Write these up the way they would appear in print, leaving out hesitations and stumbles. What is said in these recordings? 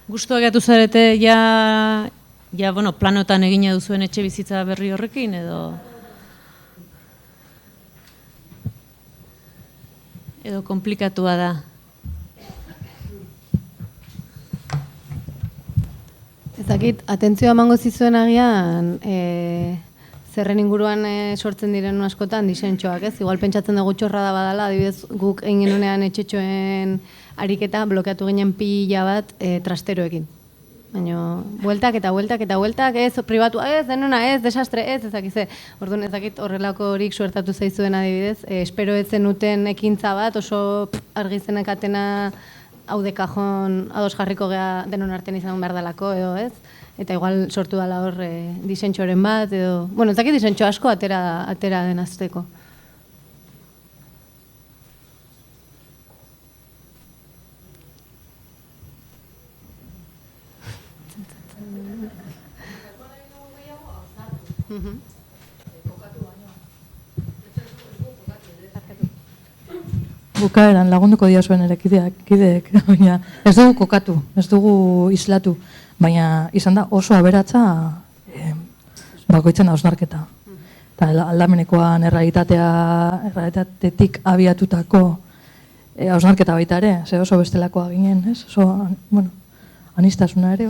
Gustua gatu zarete, bueno, planotan egina duzuen etxe bizitza berri horrekin, edo komplikatua da? Ezakit, atentzioa emango zizuen agian, zerren inguruan sortzen diren askotan disentxoak, ez? Igual pentsatzen dugu txorra da badala, adibidez guk egin genuenean etxetxoen ariketa blokeatu ginen pila bat trasteroekin. Baina, bueltak eta bueltak eta bueltak, ez, pribatua, ez, denuna, ez, desastre, ez, ezakize. Orduan ezakit horrelako horik suertatu zaizuen adibidez, espero ez zenuten ekintza bat, oso argizenek atena hau de kajon ados jarriko gea denon artean izan behar dalako, edo ez? Eta igual sortu dala hor disentxoren bat, edo... Bueno, ezakit disentxo asko atera den azteko. Bukaeran lagunduko diazuen ere kideek, baina ez dugu kokatu, ez dugu islatu, baina izan da oso aberatsa bakoitzen hausnarketa. Eta aldamenekoan errealitatetik abiatutako hausnarketa baita ere, ze oso bestelakoa ginen, ez? Oso, bueno, anistasuna ere,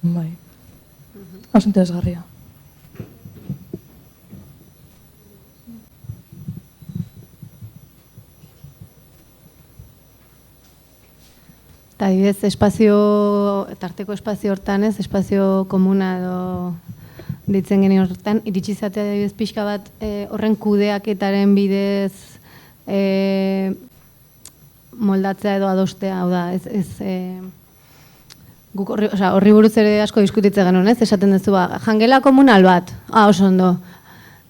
bai, oso interesgarria. Eta adibidez, tarteko espazio hortan ez, espazio komuna edo ditzen geni hortan, iritsi zatea adibidez pixka bat horren kudeaketaren bidez moldatzea edo adostea, hau da, guk horri buruz ere asko diskutitze genuen, ez, esaten duzu, jangela komunal bat, oso ondo,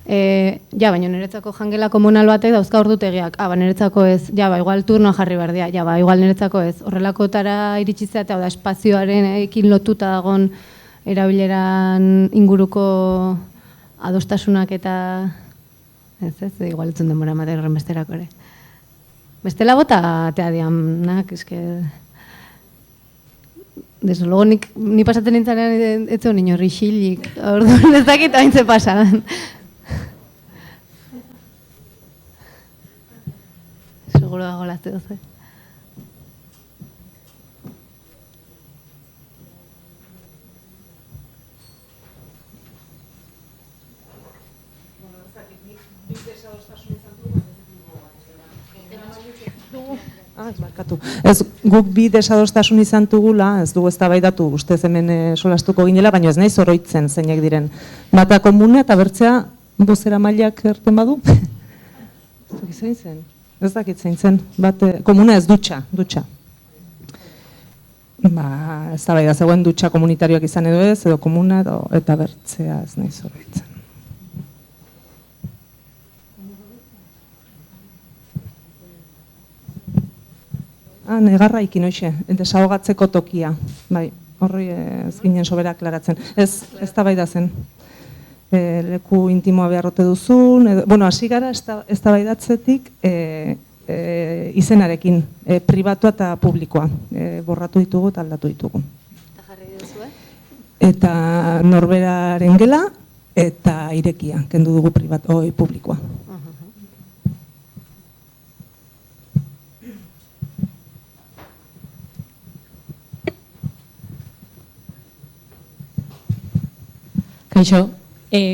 baina niretzako jangela komunal batek dauzka ordutegiak, niretzako ez, igual turnoa jarri behar dira, igual niretzako ez, horrelakotara iritsi zatea, hau da, espazioaren ekin lotuta dagon erabileran inguruko adostasunak eta, igual etzun denbora ematen horren besterako ere. Bestela bota atea dianak, desde luego ni pasatzen nintzanean ez zuen inorri xilik, orduan ez dakit hain ze pasan. Seguro dago lazte doze. Ez, guk bi desadostasun izan dugula, ez dugu eztabaidatu ustez hemen solastuko ginela, baina ez naiz oroitzen zeinek diren. Bata komuna eta bertzea bozera mailak erten badu? Ez dakit zein zen. Komuna ez dutxa. Eztabaida zegoen dutxa komunitarioak izan edo ez, edo komuna eta bertzea ez naiz oroitzen. Negarra ikin hoxe, desahogatzeko tokia. Bai, horri ez ginen sobera aklaratzen. Ez da bai da zen. Leku intimoa beharrote duzun. Bueno, hasi gara ez da bai datzetik izenarekin. Pribatua eta publikoa. Borratu ditugu eta aldatu ditugu. Eta jarri duzu, Eta norberaren gela eta irekia. Kendu dugu publikoa. Kaixo,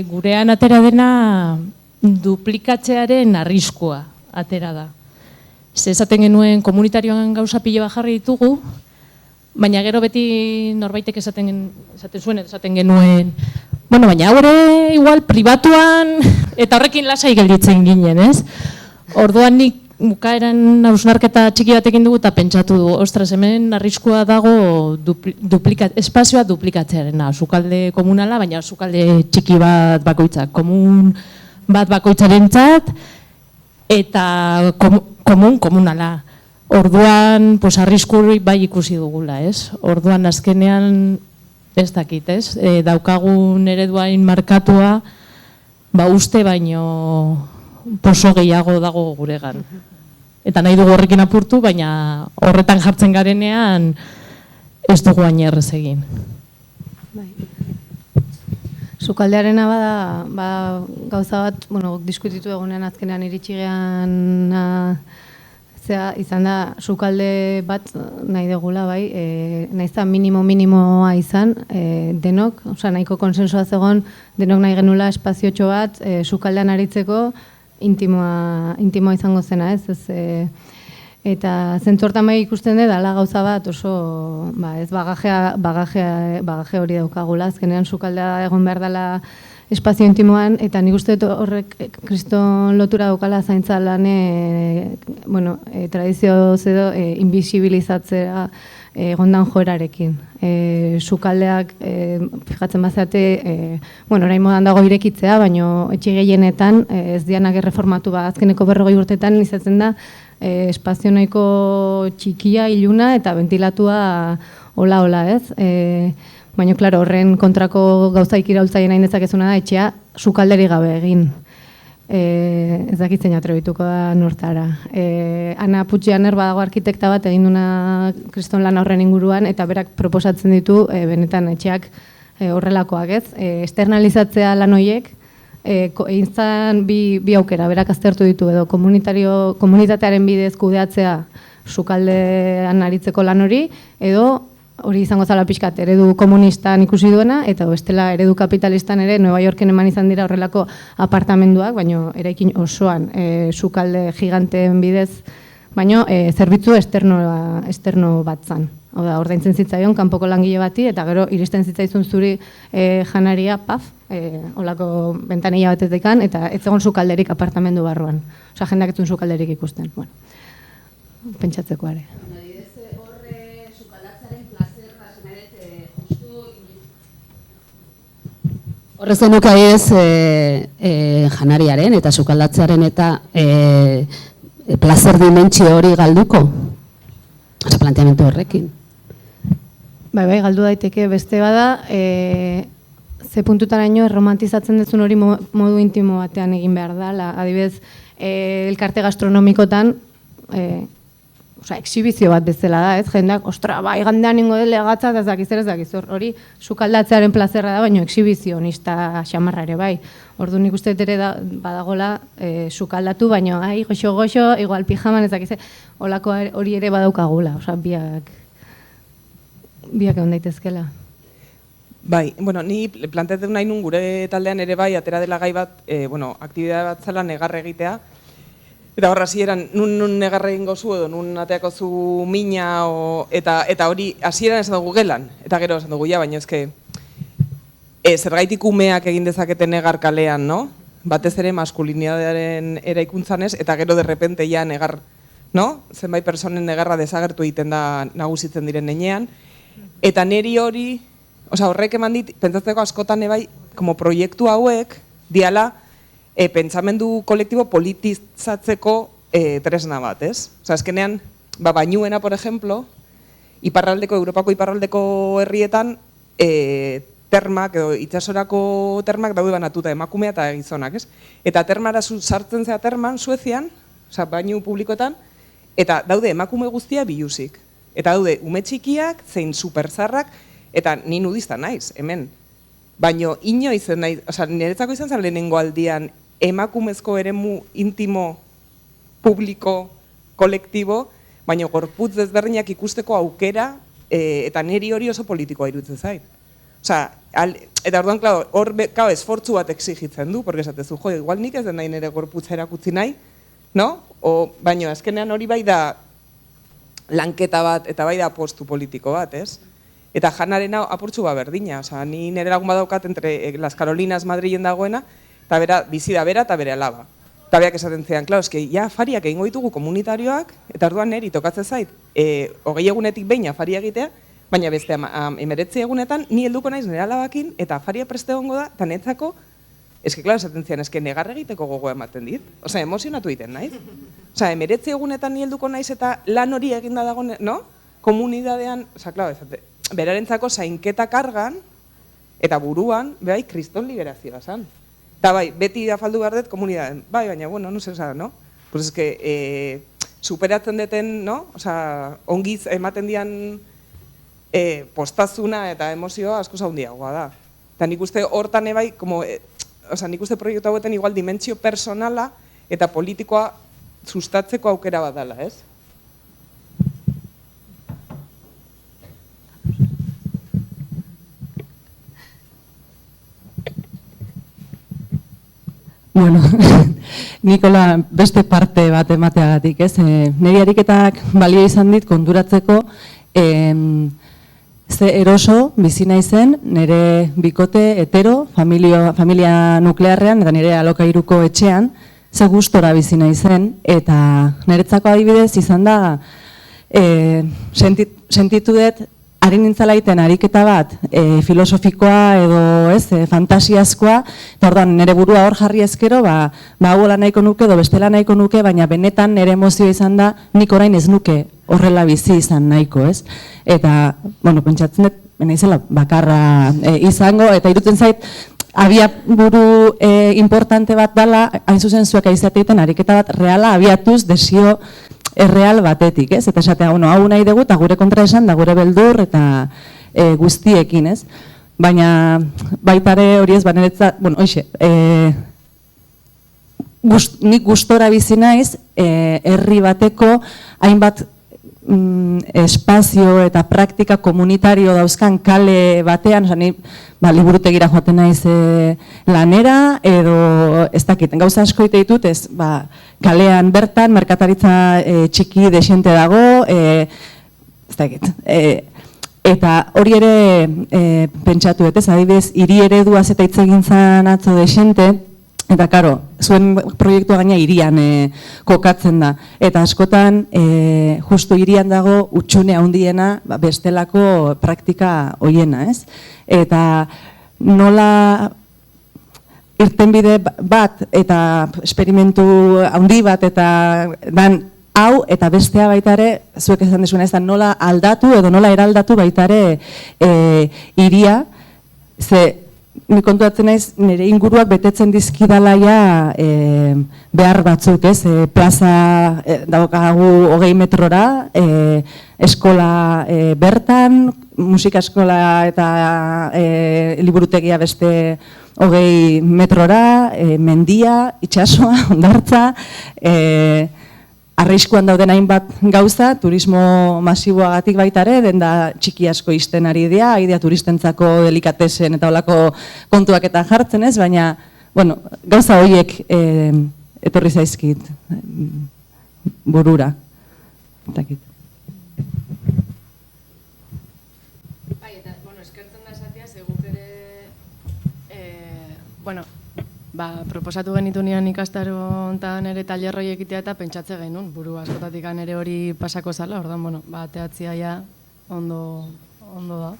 gurean atera dena duplikatzearen arriskua atera da. Esaten genuen komunitarioan gauza pilo bat jarri ditugu, baina gero beti norbaitek esaten genuen, bueno, baina hau ere igual pribatuan eta horrekin lasai gelditzen ginen, ez? Orduan nik bukaeran hausnarketa txiki batekin dugu eta pentsatu du, ostras, hemen arriskua dago espazioa duplikatzearena, sukalde komunala, baina sukalde txiki bat bakoitzak, komun bat bakoitzarentzat eta komunala. Orduan, arriskuri bai ikusi dugula, ez? Orduan, azkenean, ez dakit, ez? Daukagun ereduain markatua, uste baino poso gehiago dago guregan. Eta nahi dugu horrekin apurtu, baina horretan jartzen garenean ez dugu hain errez egin. Bai. Sukaldearena bada gauza bat, bueno, diskutitu egunean azkenean iritsi gean zea izan da sukalde bat nahi degula, bai, nahiz da minimoa izan, denok, osea nahiko konsensua zegoen, denok nahi genula espaziotxo bat sukaldean aritzeko intimoa izango zena, ez, eta zentzortan bai ikusten dut, ala gauza bat oso, ez bagaje hori daukagula, azkenean sukaldea egon behar dela espazio intimoan, eta nik uste dut horrek kriston lotura daukala zaintza lan, tradizio edo invisibilizatzea egondan joerarekin. Sukaldeak, fijatzen bazate, orain modan dago irekitzea, baina etxe gehienetan ez dianak erreformatu azkeneko 40 urtetan izatzen da espazio nahiko txikia, iluna eta ventilatua hola, ez? Baina, klaro, horren kontrako gauzaik iraultzaien hain dezakezuna da, etxea sukalderi gabe egin. Ez dakitzen atrebituko da nortara. Ana Puig-Janer badago arkitekta bat egin duna kriston lan horren inguruan, eta berak proposatzen ditu benetan etxeak horrelakoak, ez? Externalizatzea lan horiek, egin zan bi aukera, berak aztertu ditu, edo komunitatearen bidez kudeatzea sukaldean aritzeko lan hori, edo hori izango zala pixkat eredu komunistan ikusi duena, eta bestela eredu kapitalistan ere Nueva Yorken eman izan dira horrelako apartamenduak, baina eraikin osoan sukalde giganteen bidez, baina zerbitzu esterno bat zan. Oda, ordaintzen zitzaion, kanpoko langile bati, eta gero iristen zitzaizun zuri janaria, paf, olako bentanilla batetekan, eta ez egon sukalderik apartamendu barruan. Osa, jendak etzun sukalderik ikusten. Bueno, pentsatzeko are. Horrez denuka ez janariaren eta sukaldatzearen eta plazer dimentsio hori galduko? Osa, planteamendu horrekin. Bai, galdu daiteke beste bada, ze puntutaraino romantizatzen dezun hori modu intimo batean egin behar da. Adibidez, elkarte gastronomikotan, exhibizio bat bezala da, ez? Jendak, ostra, igandean ingo dele gatza, ez dakiz, hori sukaldatzearen plazerra da, baina exhibizionista xamarra ere, bai. Ordu nik uste ere badagola sukaldatu, baina, goxo, igual pijaman, ez dakiz, holako hori ere badaukagula, oza, biak egon daitezkela. Bai, ni planteatu nahi nun gure taldean ere bai, atera dela gai bat, aktibitate bat zela negar egitea, eta horra hasieran nun negarra egingo zu edo nun ateako zu mina eta hori hasieran esan dugu gelan, eta gero esan dugu baina ezke zergaitik umeak egin dezaketen negar kalean, no? Batez ere maskulinitatearen eraikuntzanez, eta gero derrepente ja negar, no? Zenbait personen negarra desagertu egiten da nagusitzen diren nenean, eta neri hori, horrek eman dit, pentsatzeko askotan ebai, como proiektu hauek, diala, pentsamendu kolektibo politizatzeko tresna bat, ez? Azkenean, Bainuena, por ejemplo, Europako iparraldeko herrietan, termak, edo itxasorako termak daude banatuta emakumea eta gizonak, ez? Eta termara sartzen zea terman, Suezian, bainu publikoetan, eta daude emakume guztia bilusik. Eta daude ume txikiak, zein superzarrak, eta ni nudista naiz, hemen. Baina inoiz nahi, niretzako izan zen lehenengo aldian, emakumezko eremu intimo, publiko, kolektibo, baina gorputz desberdinak ikusteko aukera, eta niri hori oso politikoa iruditzen zait. Eta orduan, hor esfortzu bat exigitzen du, porque esatezu, igual nik ez den nahi nire gorputza erakutzi nahi, no? Baina azkenean hori bai da lanketa bat, eta bai da apostu politiko bat, ez? Eta janaren hau apurtzu berdina, ni nire lagun badaukat entre Las Carolinas Madrilen dagoena, eta bizi da bera eta bere alaba. Eta berak esaten zean, afariak egingo ditugu komunitarioak, eta orduan niri tokatzen zait, 20 egunetik behin afaria egitea, baina beste 19 egunetan, ni helduko naiz nire alabakin, eta afaria preste egongo da, eta netzako, esaten zean, negar egiteko gogoa ematen dit, emozionatu egiten naiz. 19 egunetan ni helduko naiz, eta lan hori eginda dago, no? Komunidadean, berarentzako zainketa kargan, eta buruan, kriston liberazioa zan. Eta beti afaldu behar dut komunidaden, baina, no sé, no? Pues es que superatzen deten, no? Ongiz ematen dian postazuna eta emozioa asko handiagoa da. Eta nik uste hortan ebai, nik uste proiektu hauetan igual dimentsio personala eta politikoa sustatzeko aukera bat dela, ez? Bueno, Nikola beste parte bat emateagatik, ez? Niri ariketak balio izan dit konturatzeko ze eroso bizi naizen nire bikote hetero, familia nuklearrean eta nire alokairuko etxean, ze gustora bizi naizen eta niretzako adibidez izan da sentitu dut ari nintzalaiten ariketa bat filosofikoa edo fantasiazkoa, eta orduan nire burua hor jarri ezkero, hauela nahiko nuke edo bestela nahiko nuke, baina benetan nire emozioa izan da nik orain ez nuke horrela bizi izan nahiko, ez? Eta, pentsatzen dut, naizela bakarra izango, eta irutzen zait, abia buru importante bat dela, hain zuzen zuek aizateiten ariketa bat reala abiatuz desio erreal batetik, ez? Eta esatea, hau nahi dugu, eta gure kontra esan, da gure beldur, eta guztiekin, ez? Baina, baitare hori ez, baneretzat, nik gustora bizi naiz, herri bateko, hainbat espazio eta praktika komunitario dauzkan kale batean, liburutegira joaten naiz lanera, edo ez dakit, gauza asko ite ditut, kalean bertan, merkataritza txiki desente dago, ez dakit. Eta hori ere pentsatu, ez adibidez, hiri ereduaz eta hitz egin zan atzo desente, eta karo, zuen proiektua gaina hirian kokatzen da. Eta askotan, justu hirian dago utxune handiena bestelako praktika hoiena, ez? Eta nola irtenbide bat eta esperimentu handi bat eta dan hau eta bestea baita ere, zuek esan desuna ez da, nola aldatu edo nola eraldatu baita ere hiria, ze ni kontuatzen naiz, nire inguruak betetzen dizkidalaia behar batzuk, ez? Plaza daukagu 20 metrora, eskola bertan, musika eskola eta liburutegia beste 20 metrora, mendia, itsasoa, hondartza, arriskuan dauden hainbat gauza, turismo masiboagatik baita ere, denda txiki asko isten ari dira, idea turistentzako delikatesen eta olako kontuak eta jartzen ez, baina, gauza horiek etorri zaizkit burura. Bai, eta, eskertzen da esatia, seguk ere, proposatu genitu nian ikastaro ontan ere talerroi egitea eta pentsatze genuen, buru askotatik ere hori pasako zala, ordan, teatzia ja ondo da.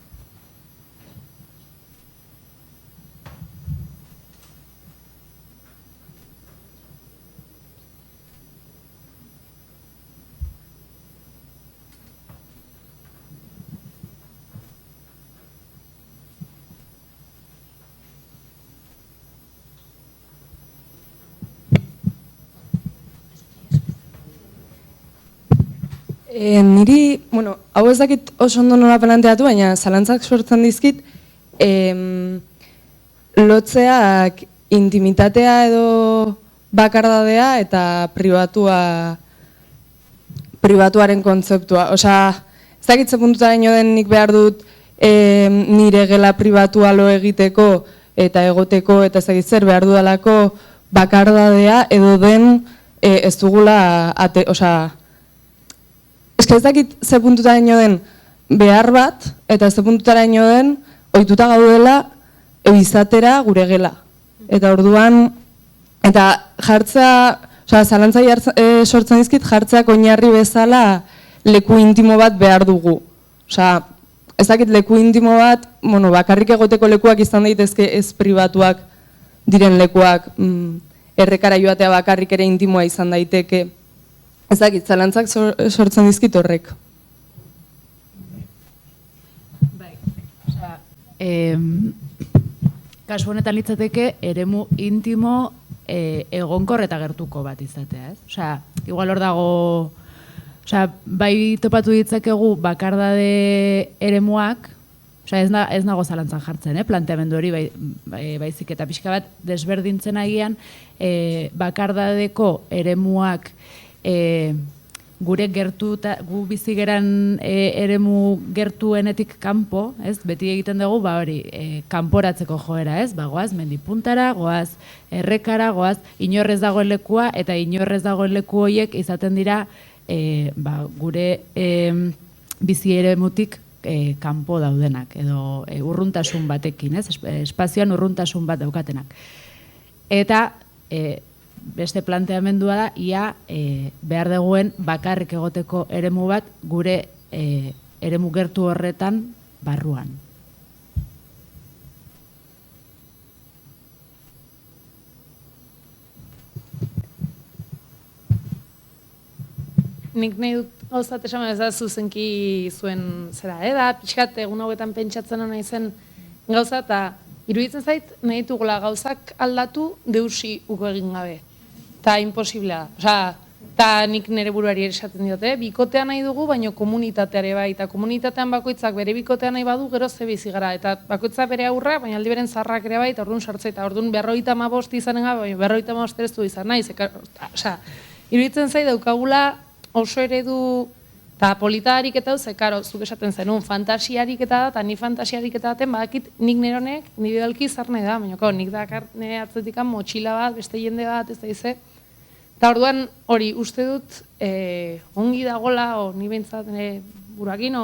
Niri, hau ez dakit oso ondo nola planteatu, baina zalantzak sortzen dizkit, lotzeak intimitatea edo bakardadea eta pribatuaren kontzeptua. Osea, ez dakit ze puntutara den nik behar dut nire gela pribatua lo egiteko eta egoteko eta ez dakit zer behar dudalako bakardadea edo den ez dugula, ez dakit ze puntutara den behar bat, eta ze puntutara den ohituta gaudela izatera gure gela. Eta orduan, eta jartzea, zalantzai sortzen dizkit, jartzeak oinarri bezala leku intimo bat behar dugu. Ez dakit leku intimo bat, bakarrik egoteko lekuak izan daitezke ez pribatuak diren lekuak, errekara joatea bakarrik ere intimoa izan daiteke. Ez dakit, zalantzak sortzen dizkit horrek. Bai, kasu honetan litzateke eremu intimo egonkor eta gertuko bat izatea, ez? Igual hor dago Osea, bai topatu ditzakegu bakardade eremuak, osea, ez nago zalantzan jartzen, planteamendu hori baizik eta pixka bat desberdintzen agian bakardadeko eremuak gure gu bizi geran eremu gertuenetik kanpo, beti egiten dugu, kanporatzeko joera, goaz mendipuntara, goaz errekara, goaz inorrez dagoen lekua, eta inorrez dagoen leku horiek izaten dira gure bizi eremutik kanpo daudenak, edo urruntasun batekin, espazioan urruntasun bat daukatenak. Eta beste planteamendua da, ia behar duguen bakarrik egoteko eremu bat gure eremu gertu horretan barruan. Nik nahi dut gauzat esan ez da zuzenki zuen zera, da pixkat egun hauetan pentsatzen hona izen gauza, eta iruditzen zait nahi ditugula gauzak aldatu deusi uko egin gabe. Eta imposiblea da. Osea, eta nik nire buruari esaten diote, bikotea nahi dugu, baina komunitateare bai, eta komunitatean bakoitzak bere bikotea nahi badu, gero ze bizi gara, eta bakoitzak bere aurra, baina aldi beren zarrak ere bai, eta orduan sartzea, eta orduan 55 izanen gabe, baina 55 ez du izan nahi, osea, iruditzen zait daukagula oso eredu, eta polita ariketa duz, karo, zuk esaten zenun, fantasiariketa da, eta ni fantasiariketa daten, badakit nik neronek, nire dalki zarne da, baina nik dakar nire atzetikan motxila bat, beste jende bat, ez da ize. Eta orduan hori uste dut ongi dagola, ni behintzat buruakin,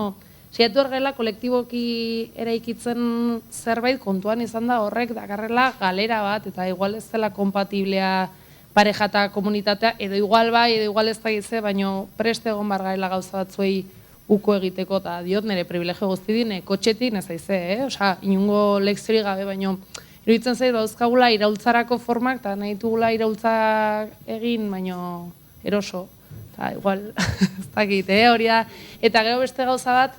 saiatu ergela kolektiboki eraikitzen zerbait kontuan izan da horrek dakarrela galera bat, eta igual ez dela kompatiblea pareja eta komunitatea, edo igual bai, edo igual ez da gize, baina preste egon bargaela gauza batzuei uko egiteko, eta diot nire privilegio guzti dine, kotxetik ez aize, osea, inungo lekziori gabe, baina iruditzen zait dauzkagula iraultzarako formak, eta nahi dugula iraultzak egin, baina eroso, eta igual, ez dakit, hori da, eta gero beste gauza bat,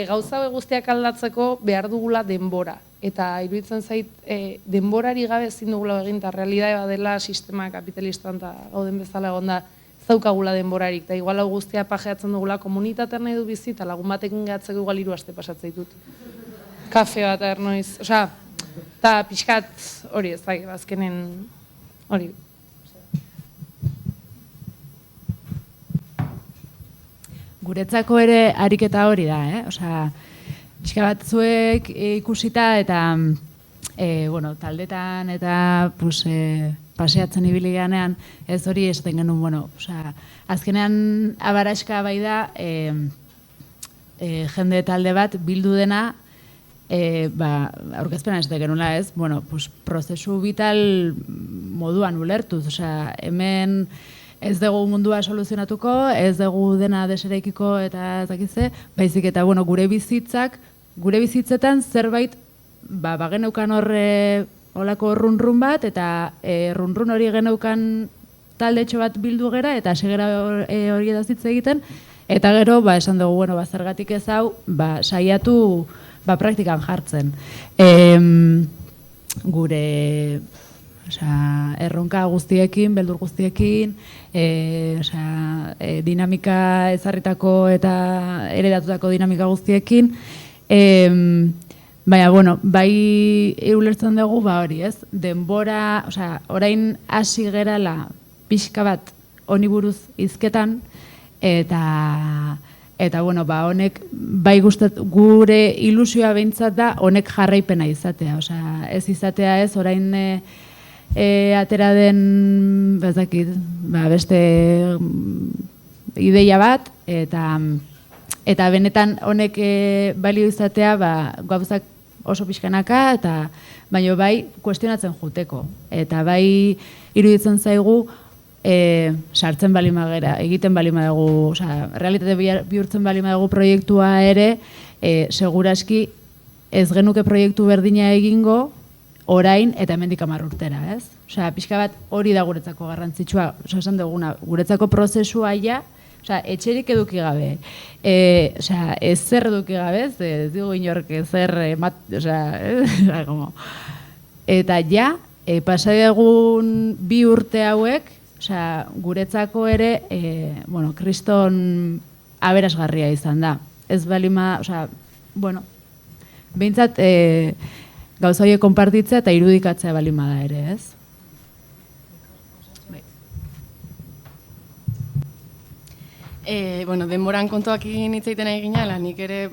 gauza guztiak aldatzeko behar dugula denbora. Eta iruditzen zait, denborari gabe ezin dugula egin, eta realidadea dela sistema kapitalistan eta gauden bezala egon da, ez daukagula denborarik, eta igual hau guztia pajeatzen dugula komunitatean nahi du bizi, eta lagun batekin gehatzeko igual 3 aste pasatzen ditut. Kafe bat, ernoiz, osea, eta pixkat hori ez da, azkenen hori. Guretzako ere ariketa hori da, osea, pixka bat zuek ikusita eta taldetan eta paseatzen ibili ganean, ez hori esaten genuen, azkenean abaraska bai da jende talde bat bildu dena aurkezpena ez da genula ez, prozesu vital moduan ulertuz, hemen ez dugu mundua soluzionatuko, ez dugu dena deseraikiko eta ezakitze, baizik eta gure bizitzetan zerbait bageneukan horre olako run-run bat, eta run-run hori geneukan taldetxo bat bildu gera, eta segera hori edazitze egiten, eta gero, esan dugu, zergatik ez hau, saiatu praktikan jartzen. Gure erronka guztiekin, beldur guztiekin, dinamika ezarritako eta eredatutako dinamika guztiekin, baina, bai ulertzen dugu, hori, ez? Denbora, orain hasi gerala pixka bat honi buruz hizketan, eta honek, bai gure ilusioa behintzat da, honek jarraipena izatea. Ez izatea ez, orain atera den, beste ideia bat, eta benetan honek balio izatea, gauzak oso pixkanaka, baina bai kuestionatzen juteko. Eta bai iruditzen zaigu, sartzen balimagera, egiten balimadugu, realitate bihurtzen balimadugu proiektua ere, seguraski ez genuke proiektu berdina egingo, orain eta hemendik 10 urtera, ez? Pixka bat hori da guretzako garrantzitsua, esan duguna, guretzako prozesua ja, etxerik eduki gabe, ezer eduki gabe, ez dugu inork ezer, eta ja, pasai egun 2 urte hauek, Osea, guretzako ere, bueno, kriston aberasgarria izan da. Ez balima, osea, bueno, behintzat gauza horiek konpartitzea eta irudikatzea balima da ere, ez? Bueno, denboran kontuak egin hitzaiten egin ala, nik ere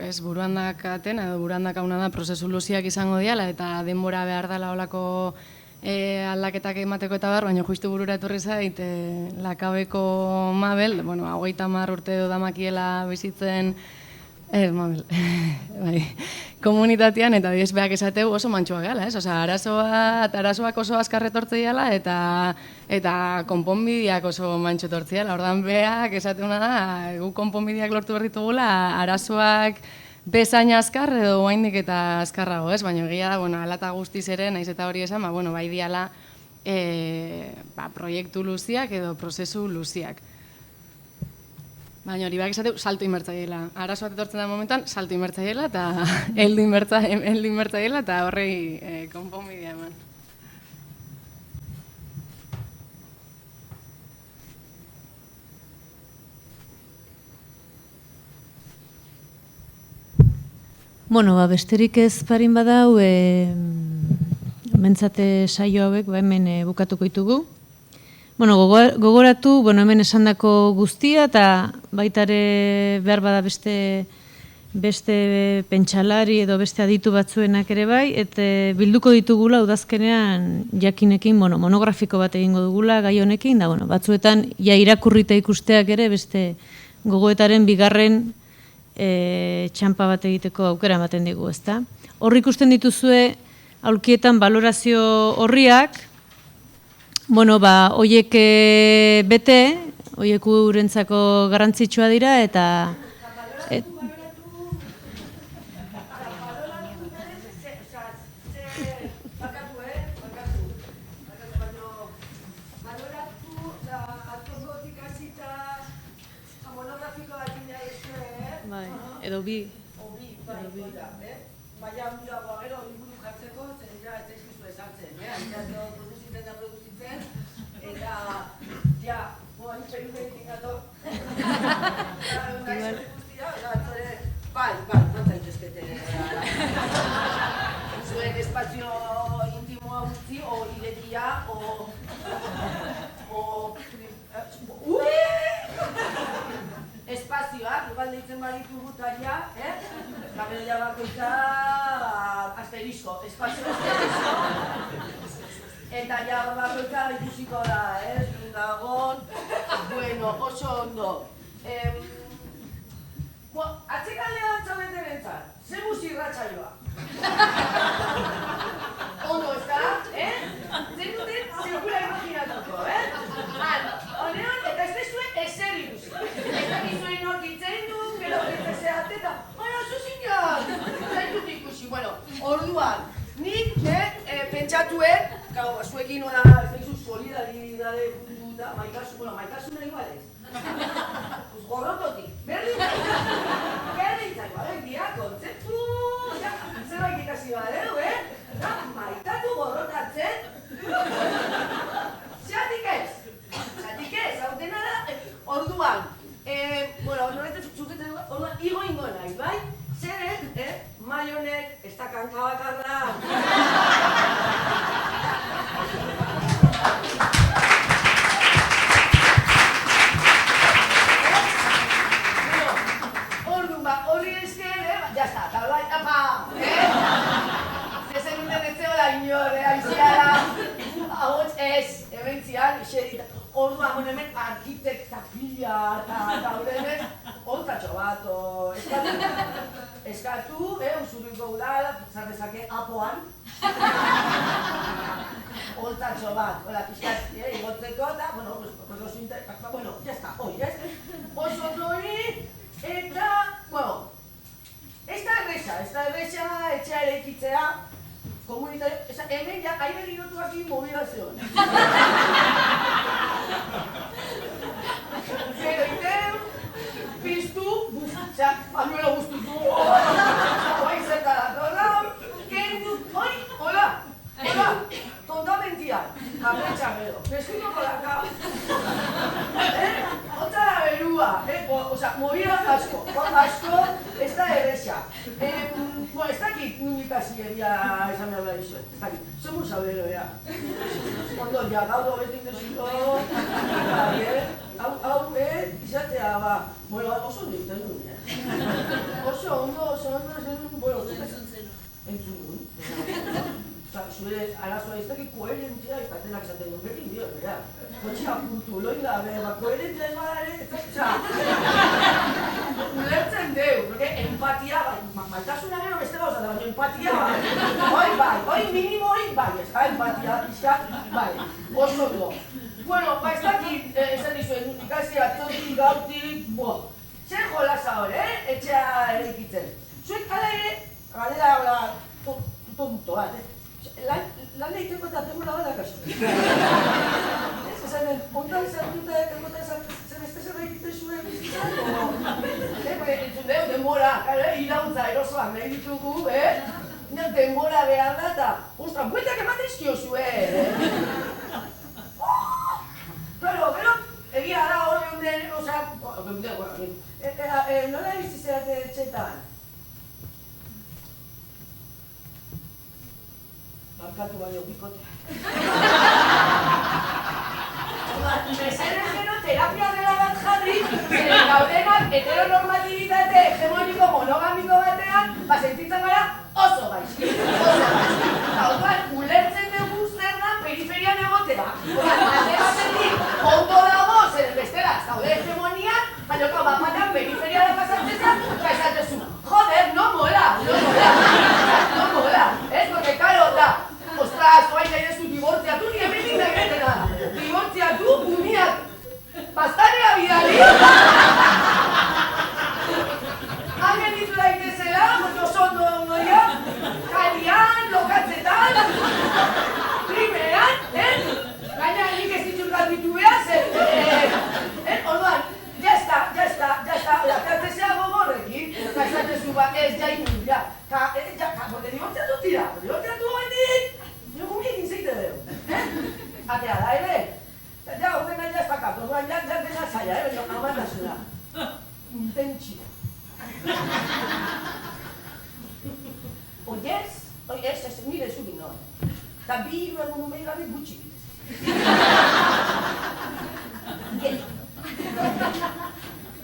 ez buruandak atena, edo buruandak hauna da prozesu luziak izango diala, eta denbora behar dela olako aldaketak emateko eta bar, baina justu burura etorri zait, Lakabeko Mabel, bueno, 30 urte edo damakiela bizitzen, Mabel, bai, komunitatean, eta beak esateu oso mantxoak gala, ez? Osea, arazoak oso azkar etortze diala, eta konponbideak oso mantxo etortze diala. Ordan beak esateuna da, gu konponbideak lortu behar ditugula, arazoak bezain azkar edo oraindik eta azkarrago, ez? Baina egia da, bueno, hala eta guztiz ere, naiz eta hori esan, bueno, bai diala proiektu luziak edo prozesu luziak. Baina hori beak esateu, salto inbertzaiela. Arazo bat etortzen da momentan, salto inbertzaiela eta heldu inbertzaiela eta horrei konponbidea eman. Bueno, besterik ez parin badau, mentzate saio hauek hemen bukatuko ditugu. Bueno, gogoratu, hemen esandako guztia eta baitare behar bada beste pentsalari edo beste aditu batzuenak ere bai, eta bilduko ditugula udazkenean jakinekin monografiko bat egingo dugula gai honekin, da batzuetan ja irakurrita ikusteak ere beste gogoetaren bigarren txanpa bat egiteko aukera ematen digu, ezta? Hor ikusten dituzue aulkietan balorazio horriak, hoiek bete, hoiek urentzako garrantzitsua dira, eta edo bi. Baina handiagoa gero liburu jartzeko, zen ja ez zaizkizu esartzen, anitzatzen produzitzen da produzitzen, eta ja, hain periudetik gato. Bai, non zaitezkete. Zuen espazio intimoa utzi, o iretia, espazioak, igual deitzen baditugu taia, gero ja bakoitza asterisco, espazio asterisco, eta ja bakoitza ikusiko da, Gagon, bueno, oso ondo. Atxekaldean txabeten entzat, ze musi irratsaioa? Ondo, ez da? Zer duten, segura imaginatuko, honean, eta ez dezue ezer ikusi. Ez dakizuen nork itzein du, gero zeate eta, zuzinak, zaitut ikusi. Bueno, orduan, nik pentsatuen, zuekin hona, zaizu solidaridade puntuta, maikasuna igualez. Gorrototik, berdin zaiko, dia, kontzeptu, zerbait ikasi badeu, maitatu gorrotatzen. Zatik ez, hau dena da, orduan, noretzen zuzetzen dugu, orduan, igo ingo nahi, bai? Zeren, maionek, ez da kankabakarra. Orduan, horri esker, jazta, eta bai, apa, zezen duten ez zegoela inor, aiziara, hauts ez, ebentzian, iserita. Orduan, hemen arkitekta pila eta horrenez, holtzatxo bat, eskatu, usurriko udala, zardezake apoan. Holtzatxo bat, hola pixkat, igotzeko eta, bueno, jazta, hoi, oso hori, eta, ez da erresa, etxea eraikitzea, komunitario, hemen ja, aire girotuak inmobilazioan. Zero iteu, piztu, pañuelo guztutu, hoi zertarako gaur, kendu, hola, tonta mentia, kapretxa gero, pestuko kolaka, Bueno, ez dakit nundik hasieria esan behar da dizuet, ez dakit. Zemur zaudero, ea. Ondo, ja, gaudo betin deziko, hau, izatea, ba, bueno, oso ondo egiten duen, oso ondo egiten duen, bueno, entzun duen. Zure arazoa ez dakit koherentzia ez datenak zaten duen berdin dio, bera. Kotxea puntu loin da, bera, koherentzia ez badare, ulertzen deu, porque empatia, maitasuna gero beste gauza da, baina empatia bai, minimo hori bai, ez da, empatia, pixkat, bai, oso ondo. Bueno, ba ez dakit, esan dizuen, ikasi atzotik, gautik, zer jolasa hori, etxea eraikitzen. Zuek ala ere, galera, tonto bat, lan egiteko eta tegula bat dakazu. Ez esan den, ondan zartuta egotan zer beste zer egiten zuen bizitzan? Entzun deu, denbora, irauntza erosoak nahi ditugu, denbora behar da eta, ostra, bueltak ematen izkiozu, Pero, egia da hori honden, nola bizitzeat etxetan? Barkatu baino bikotea. Mesedez gero terapia dela bat jarri, zeren gaudenak heteronormatibitate hegemoniko monogamiko batean, sentitzen gara oso gaizki. Eta orduan, ulertzen dugu zer da periferian egotea. Alde batetik, ondo dago, zeren bestela, zaude hegemonian, baina bapatan periferiara pasatzen zen, eta esatezu, joder, no mola. Ez, porque karo da, ostras, oain nahi dezu dibortziatu, ni hemenik nahi betena. Dibortziatu, uniak, bastarea bidali. Hagen ditu daitezela, oso ondo ya, kalian, lokatzetan, primeran, gaina nik ez ditut garbitu behar, orduan, ya está, lakatzea gogorrekin, eta esatezu ba, ez jainu, ja, porque dibortziatu tira, dibortziatu gaitik, nio gumiekin zeite deu, atea da, ja, horren nahi jaztakat, orduan, ja dena zaila, amatasuna, intentsio. Oiez, nire zuri noa, eta bi egun umei gabe gutxi bitez.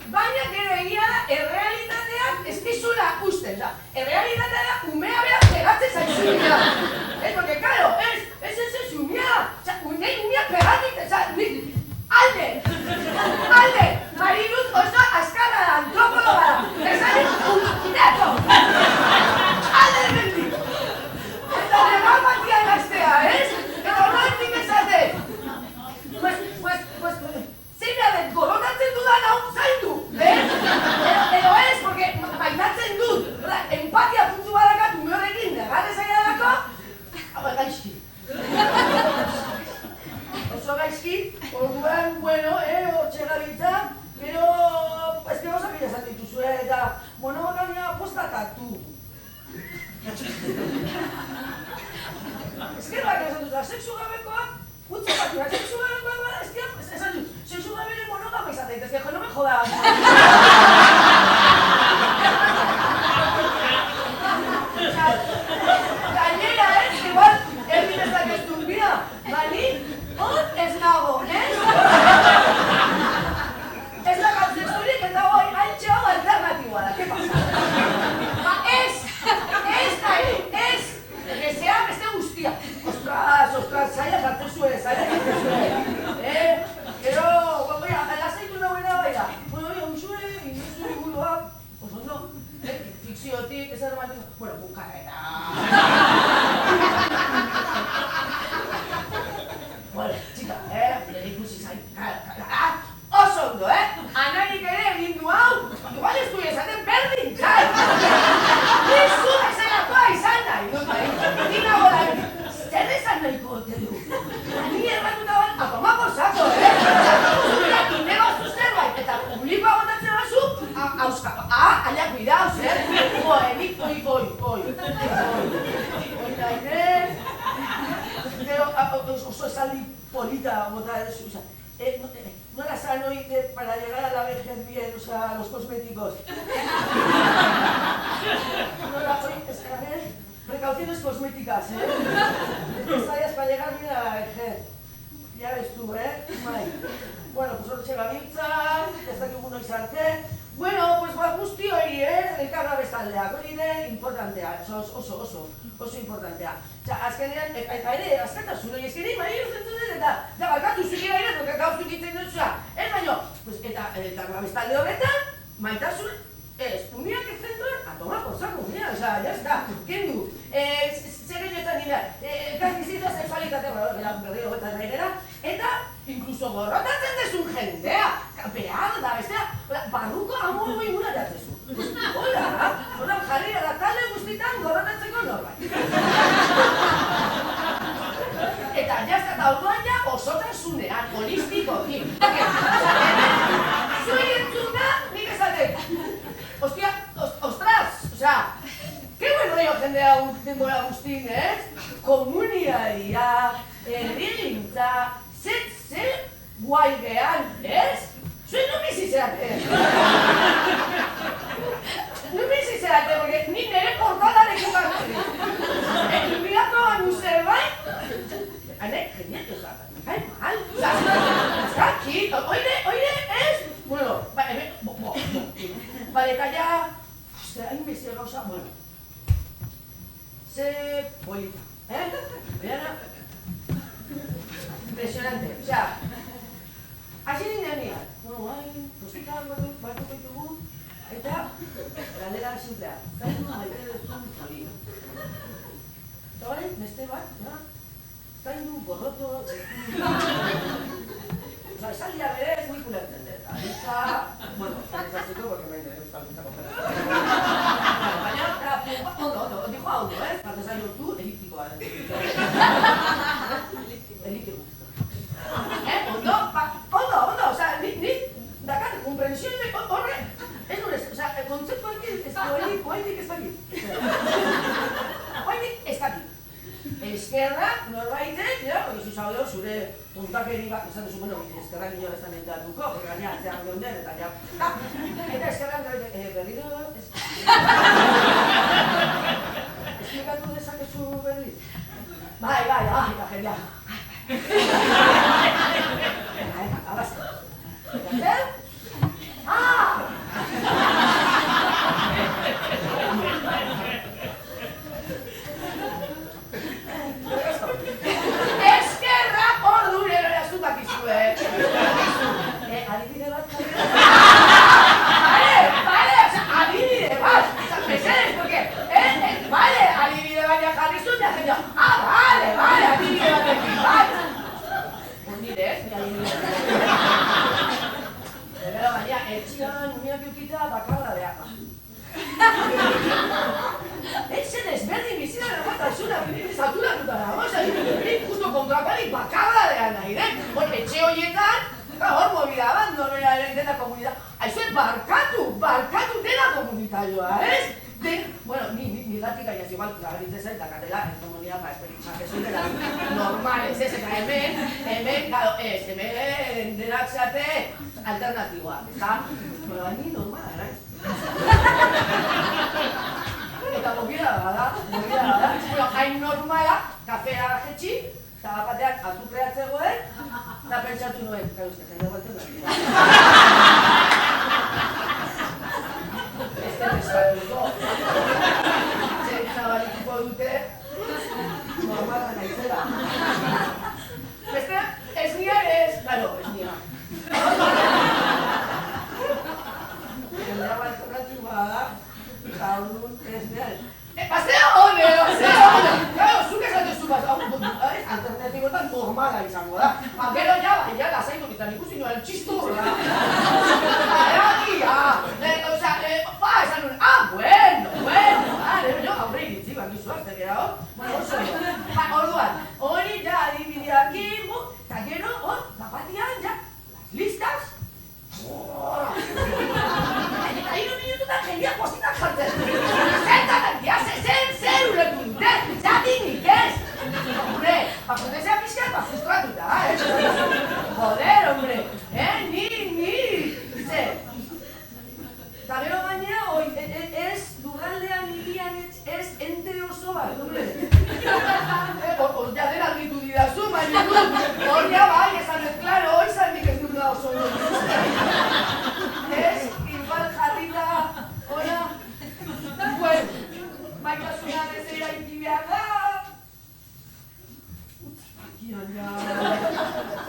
Baina gero egia da, errealitatean ez dizula usten, errealitatea da umea behar pegatzen zaizunia. Ez, porque, karo, ez umea, umea pegatik, alde, Mariluz oso askarra da, antropologa da, esanik neto, alde bendik. Eta legal batia gaztea, ez? Eta horretik esate, zein behar gorotatzen dudan hau zaindu, edo ez, porque maitatzen dut, empatia puntu badakat ume horrekin negarre zaila dako, gaizki. Oso gaizki, orduan, bueno, hortxe gabiltza, pero, ez que gozak esan dituzue, eta monogamia postatatu. Ez que bak esan dut, sexu gabekoak, utzi batu, sexu gabekoak bada, ez que, esan dut, sexu gabere monogama izan daitezke, no me jodas. Gainera, igual, errin ezak ez dut, bida, bali, hor ez nago, ez da gauzexurik, ez dago altxe hau alternatiboa da, ke pasa? Ez nahi, ezea beste guztia. Ostras, zaila zartzen zuen, Gero, lasaitu nagoena baina, gauzue, inizu ingurua, ondo, fikziotik, ez armatiko, bueno, bukaera. Bueno, txika, ikusi zain, oso ondo, anarik ere egin du hau, igual ez du esaten berdin, Nizu ezelakoa izan nahi, Nina gola, zer esan nahiko ote du? Ni erratuta bat, atomako sako, Zurak inegoztu zerbait, eta publikoa botatzen bazu, auskako, aliak bidau, zer? Nik, oi nahi, pero oso esaldi polita bota esu, nola zan hori para llegar a la vejez bien, los cosméticos. políticas, Te sabías para llegar, mira, ya ves tú, Bai. Bueno, pues hortxe gabiltza, ez dakigu noiz arte. Bueno, pues guzti hori, elkarra bestaldeak, hori ere importantea, oso importantea. Azkenean, eta ere, azkatasun hori, ezkeri, maia iruzentzen dut, eta barkatu zikera ere, porque gauzuk itzen dut, ez baino, eta bestalde horretan, maitasun, umiak ez zentuen, a tomar por saco, ya está, kendu. Zer egin nire, elkarrizitza sexualitatea, berriro eta gainera, eta inkluso gorrotatzen dezun jendea, behar da, bestea, barruko amor ingura jatzezu. Hola, jarri da talde guztitan gorrotatzeko norbait. Eta jazta eta orduan ja osotasunean, holistikoki. Zuen entzun da, nik esaten. Ostia, ostras, qué bueno yo jendea denbora guztin, Komunidadia, herrigintza, zer guai gehan, Zuen non bizizerate. Non bizizerate, porque ni nire portalareko gartzen. Inbiratu anu zerbait, hanek geniak ezaten, kai mal. Zaki, oire ez? Bueno, Vale, eta ja, hain bezio gauza, bueno. Ze polita, Beana, impresionante, hasi ninean nian. Bueno, postika batu baitugu, eta galdera simplea, zain maite duzun polina. Eta hori, beste bat, zain du borroto, esaldia berez nik ulertzen dut. Aditza, bueno, ezatzeko, porque maite euskal dutzako pera. Baina, ondo, dijo hau du, Falta zain du, eliptikoa. Elite guztu. Ondo, nik dakar, comprensión de horre, ez nurez, kontzeptu oaitik ez dakit. Oaitik ez dakit. Eskerra, norbaitek, izu zaudeo zure puntakeri bat, esan duzu, bueno, eskerra gino ez da nenteatuko, porque gaina atzean geunden, eta ja, eta eskerra berriro, esplikatu dezakezu berri? Bai, eta jendea. Abazte. Zer? Eskerra hor dure eraztutak izue. Adibide bat jarri da? Vale, adibide bat. Mesedez, porque, vale, adibide bat jarri zuen, ja jendea, vale, adibide bat ekin bat. Nire ez, nire adibide bat. Pero baina, etxian umiak eukita bakarra behar. Zen ezberdin bizitaren bat azuna, saturatuta dago, justo kontrakarik bakarra behar nahi, etxe horietan, hor movida bat, norbera dena komunidad. Aizuen, barkatu dena komunitarioa, ez? Bueno, ni gatik aiaz igual, lagaritze zen, dakatela, en comunidad para experiencias dela normales, ez? Eta hemen, denak zeate alternatiboa, eta? Bueno, baina normala, eraiz? Eta movida da. Bueno, hain normala, kafea jetxi, eta batean azukrea zegoen, eta pentsatu nuen, kauzke, jende batzen da. Eskatuko. Zabalituko dute, normala naizela. Beste, ez nia ez, claro, ez nia. Jendea bat zorratu bada, eta orduan ez nia ez. Aztea hone! Claro, zuk esatezu bat, alternatiboetan normala izango da. Gero ja, lasaitu bitan ikusi nuen txisturra. Esan nuen, bueno, jo, aurre iritzi bat gizu, azte gera hor. Bueno, orduan, hori ja adibideakin, eta gero, bapatian, ja, las listas. Eta 3 minututan jendeak postitak jartzen. Zertatak, zer ulertu dute, zatinik ez. Hombre, jendezea pixkat, frustratuta, Joder, hombre, ni, zer. eraiki behar da. Baina,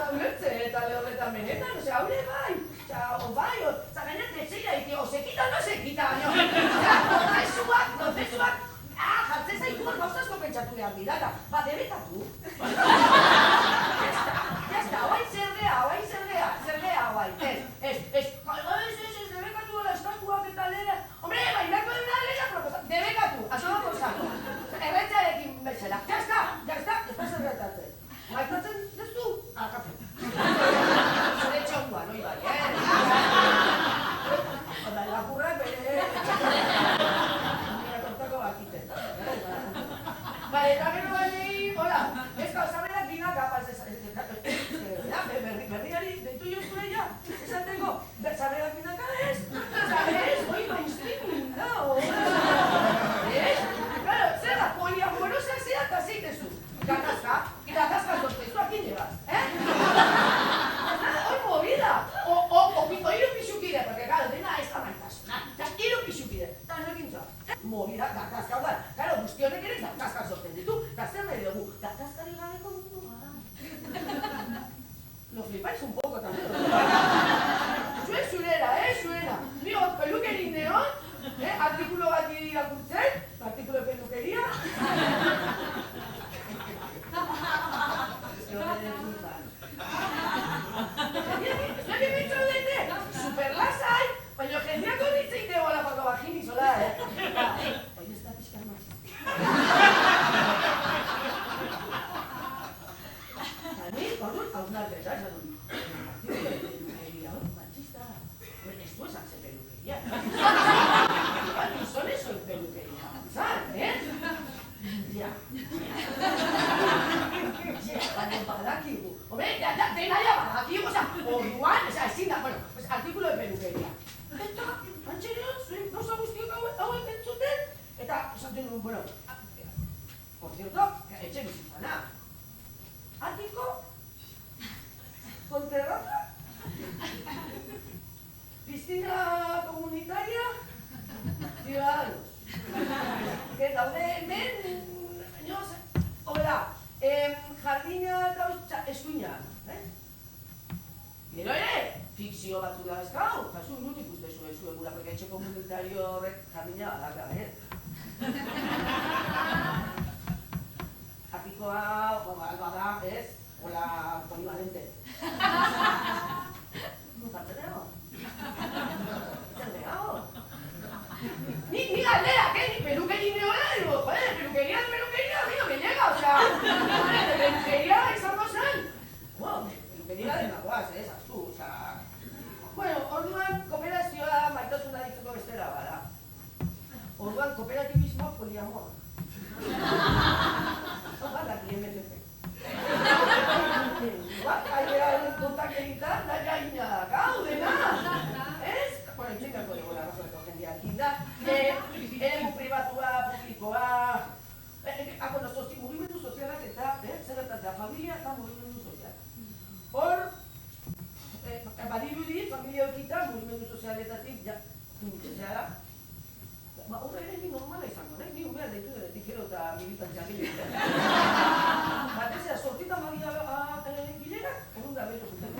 zauretze eta lehorretan benetan, haure bai, gainera tetxeira iti, osekita no sekita, prozesuak, jartzen zaitu hor gauzazko pentsatu behar dira, debekatu. Jazta, oain zergea, ez, debekatu gola estatuak eta lehera, hombre, bainako dena lehera proposatu, debekatu, asoma posatu, erretxarekin bezala, jazta, ez da zerretatzen. Maitatzen dezu? Kafe. Zure txonguan, oi bai, Onda, irakurrak bere... Mira, kontako bakiten. Eta gero bainei, hola, ezka, zarrerak dinak apaz, berriari deitu jo zure ja, esateko, zarrerak dinak ez, oi mainstreaming, Claro, zer da, poliamorosak zera eta zeitezu. Gatazka sortezu, akin llevas, Hoi movida, o hiru pixukide, porque claro, dena ez da maitasuna, hiru pixukide, eta nekin zoa. Movida, gatazka, claro, guztionek ere gatazka sorten ditu, eta zer nahi dugu, gatazkari gabeko mundu gara. Lo flipáis un poco también. Zuena. Ni hor pelukerin neon, artikulo bat irakurtzen, artikulo de pelukeria. Zuek ebitzu dute, superlasai, baina jendeako ditzeite gola pako bajini zola, Oin ez da pixkar Ni, orduan, hausnak beta, esan dut. Pelukeria, machista. Ez du esan ze pelukeria. Gizones soy pelukeria. Zan, Ja. Badakigu. Hombre, dena ja badakigu, orduan, ezin da, artikulo de pelukeria. Eta, antxerean, zuen gauza guztiok hauek entzuten, eta esaten duen, por cierto, etxe bizitzana. Atiko, con terraza, piscina comunitaria, ciudadanos. Que daude hemen, jardina eta eskuina, Gero ere, fikzio batzu da ezkau, eta zuen dut ikustezu zuen gura, porque etxe komunitario horrek jardina badaka, Atikoa, bada, ez? Hola, polivalente. Nuncatzen ego? Zer gehiago? Ni galderak, ni pelukerin neola, digo, pelukeria, digo, me llega, pelukeria izango zen. Pelukeria denagoaz, zaztu, orduan kooperazioa maitasuna ditzeko bestera bada. Orduan kooperatibismo poliamor. Badak IMLP. Ailearen kontak egitan, da jaina, gau, dena. Ez? Itxingako dugu razoneko jendeak inda. Eremu pribatua, publikoa, mugimendu sozialak eta zer familia eta mugimendu sozialak. Hor, badirudi, familia eukita, mugimendu sozialetatik, zehara, horre ere ni normala izango, ni umea deitu denetik gero eta militantzia gile. Batezea, sortita magia gilerak, orun da bero zuten.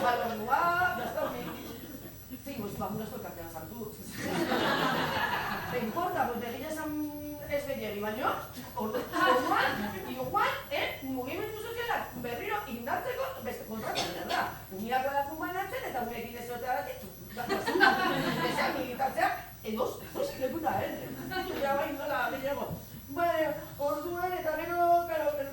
Balonua, jazta zingo, ez elkartean sartu. Te importa, pues egia esan ez gehiagi baino, igual, mugimendu sozialak berriro indartzeko beste kontratatzen da. Uniako da kumbanatzen eta uneekin ez zoteagatik, esan militartzea, edoz lekuta, Ja bai nola gehiago. Orduan eta gero,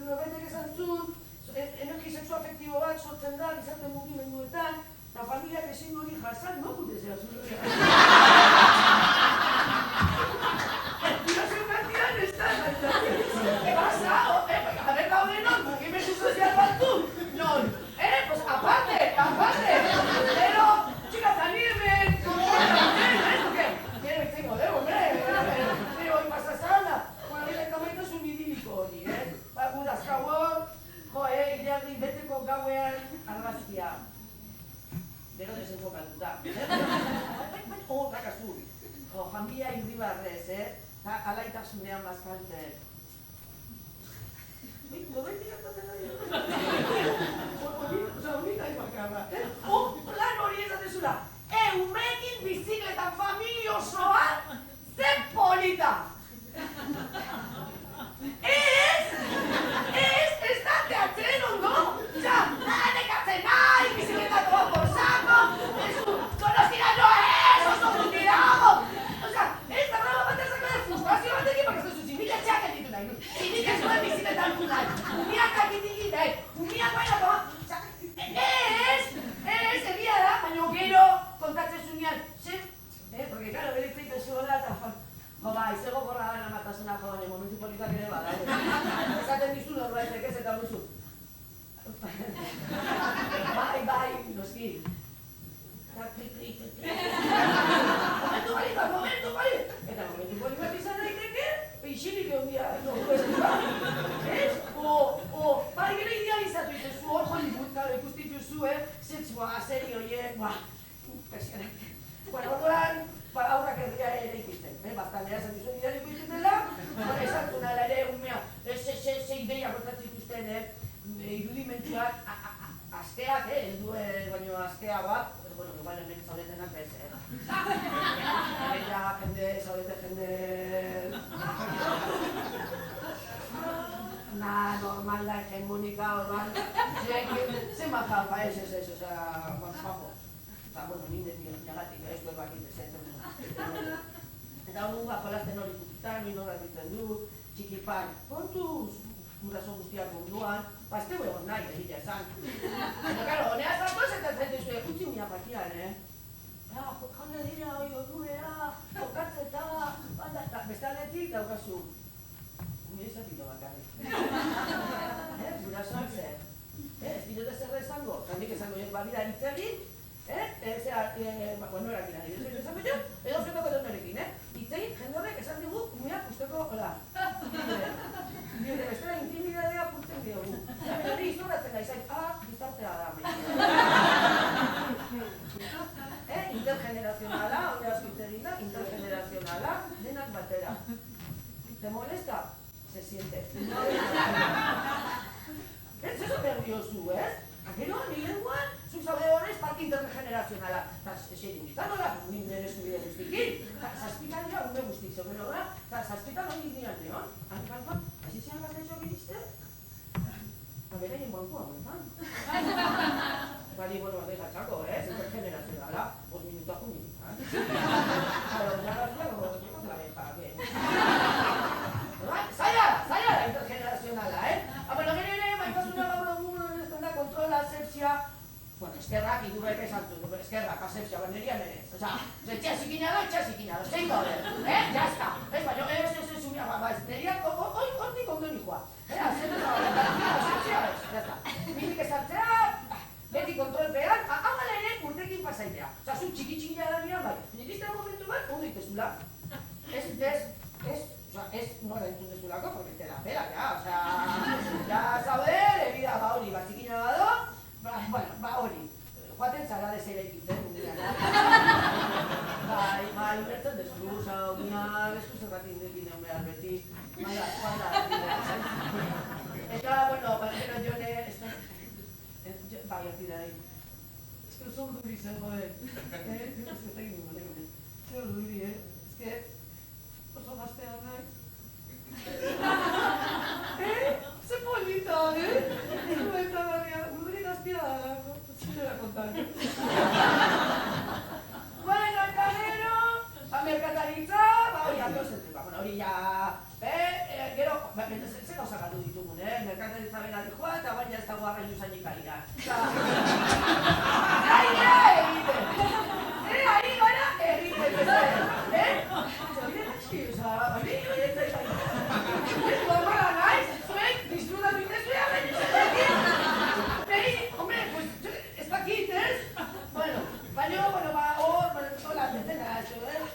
nobetek esan zuen, energi sexuafektibo bat sortzen da, gizarte mugimenduetan, eta familiak ezin hori jasan, no gute zera zuen. Gurasoen kantian ez da, pasa, haber gaude non, mugimendu sozial batzu, non, pues aparte, pero, txika, zanirmen, eta alaitasunean bazkaltzen. Godoin diratatzen da hori nahi bakarra. Plan hori ezatezula, umekin bizikletan familia osoan, zen polita! Ez da teatzen ondo? Nekatzen nahi, bizikletatu por saco, Donostia no es, oso guti dago! Ez da raba bat ezako de frustrazio batekin, porque ez duzu mila txak editu nahi. Zinik ez duen bizikletan du nahi. Umiak akitik nahi. Umiak baina toa. Ez, egia da, baina gero kontatzen zunean. Porque, claro, beritzeiten zuela eta izego gorra gana matasuna baina momentu politak ere bada. Esaten dizu norbaitek ez eta duzu. Bai, noski. Momentu bali. Eta momentu politak izan daiteke, ixilik egon dira, bai, gero idealizatu ituzu, hor Hollywood, ikustituzu, zentzua, serio horiek, impresionante. Bueno, orduan, aurrak herria ere ikitzen, baztanea esan dizuen idealiko ikitela, esan zunala ere, umea, ze ideia botatzen ikusten, irudimentuak, asteak, baino astea bat, bueno, igual hemen zaudetenak ez, jende, zaudete jende... normal da, hegemonika, orban, zen bat ez, osea, bapo. Bueno, ninde negatik, ez dut bakit ezetzen. Eta hori jolasten hori pututan, hori norra ditzen du, txikipan, kontuz, guraso guztiak munduan, ez tegu egon nahi, egitea esan. Eta, karo, honea zartoz eta zaitezu, utzi unia patian, jone dira, odurera, tokatzeta, bestaldetik daukazu. Nire izatito bakarrik. Gurasoak zer. Ez diote zer esango, kandik esango badira hitzegin, bueno, erakin ari, esango jo, edo fetoko donerekin, hitzegin jende horrek esan digu, umeak usteko, hola. Bide, bestela intimidadea purtzen diogu. Hori izuratzen da, izan, bizartea da, intergenerazionala, hori asko hitzegin da, intergenerazionala, denak batera. ¿Te molesta? Se siente. Ez eso behar diozu, ez? Gero, ni lenguan, zuk zaude horrez parte intergenerazionala. Eta, segin ditan hola, nire eskubide guztikin. Zazpitan dira, ume guztik, zogero da. Eta, zazpitan hori dian neon. Hankalpan, hasi zian gazteizoak iriste? Beraien bankua, montan. Bari, bueno, degatxako, ez? Intergenerazionala, 5 minutuak unitan. Pero, narrazioa, como la beja, que... Zaila da intergenerazionala, Bueno, gero ere, maitasuna gaur egun honetan da kontrola, asepsia... Bueno, eskerrak, idurrek esan zuen, eskerrak, asepsia, banerian ere ez. Osa, txasikina da, zein gauden, jazta. Ez, baina, ez, umia, neriak, hortik ondo nikoa. Asepsia ez, jazta. Minik esartzea, beti kontrolpean, amala ere urtekin pasaitea. Osa, zu txiki-txikia da nire, bai. Nirista momentu bat, ondo itezula. Ez nola entzun dezulako, porque te da pera, ya zaude, ebida, hori, batzikina bado, bueno, hori, joaten zara desera ikitzen, bai, bertzen dezu, esku zerratin dekinen behar beti, joan da, eta, bueno, pero jone, bai, hati da, ez que oso urduri zen, joder, ez que egin dugu, ze urduri, ez que, oso gaztea nahi. Ze polita, Zueta barria, urduri gaztea da, zinera kontar. Bueno, eta gero, merkataritza, hori atozetzen, hori ya, gero, ze gauza galdu ditugun, merkataritza bera dijoa, eta baina ez dago arrainu zainik arira. Aira egiten! Ari gara egiten,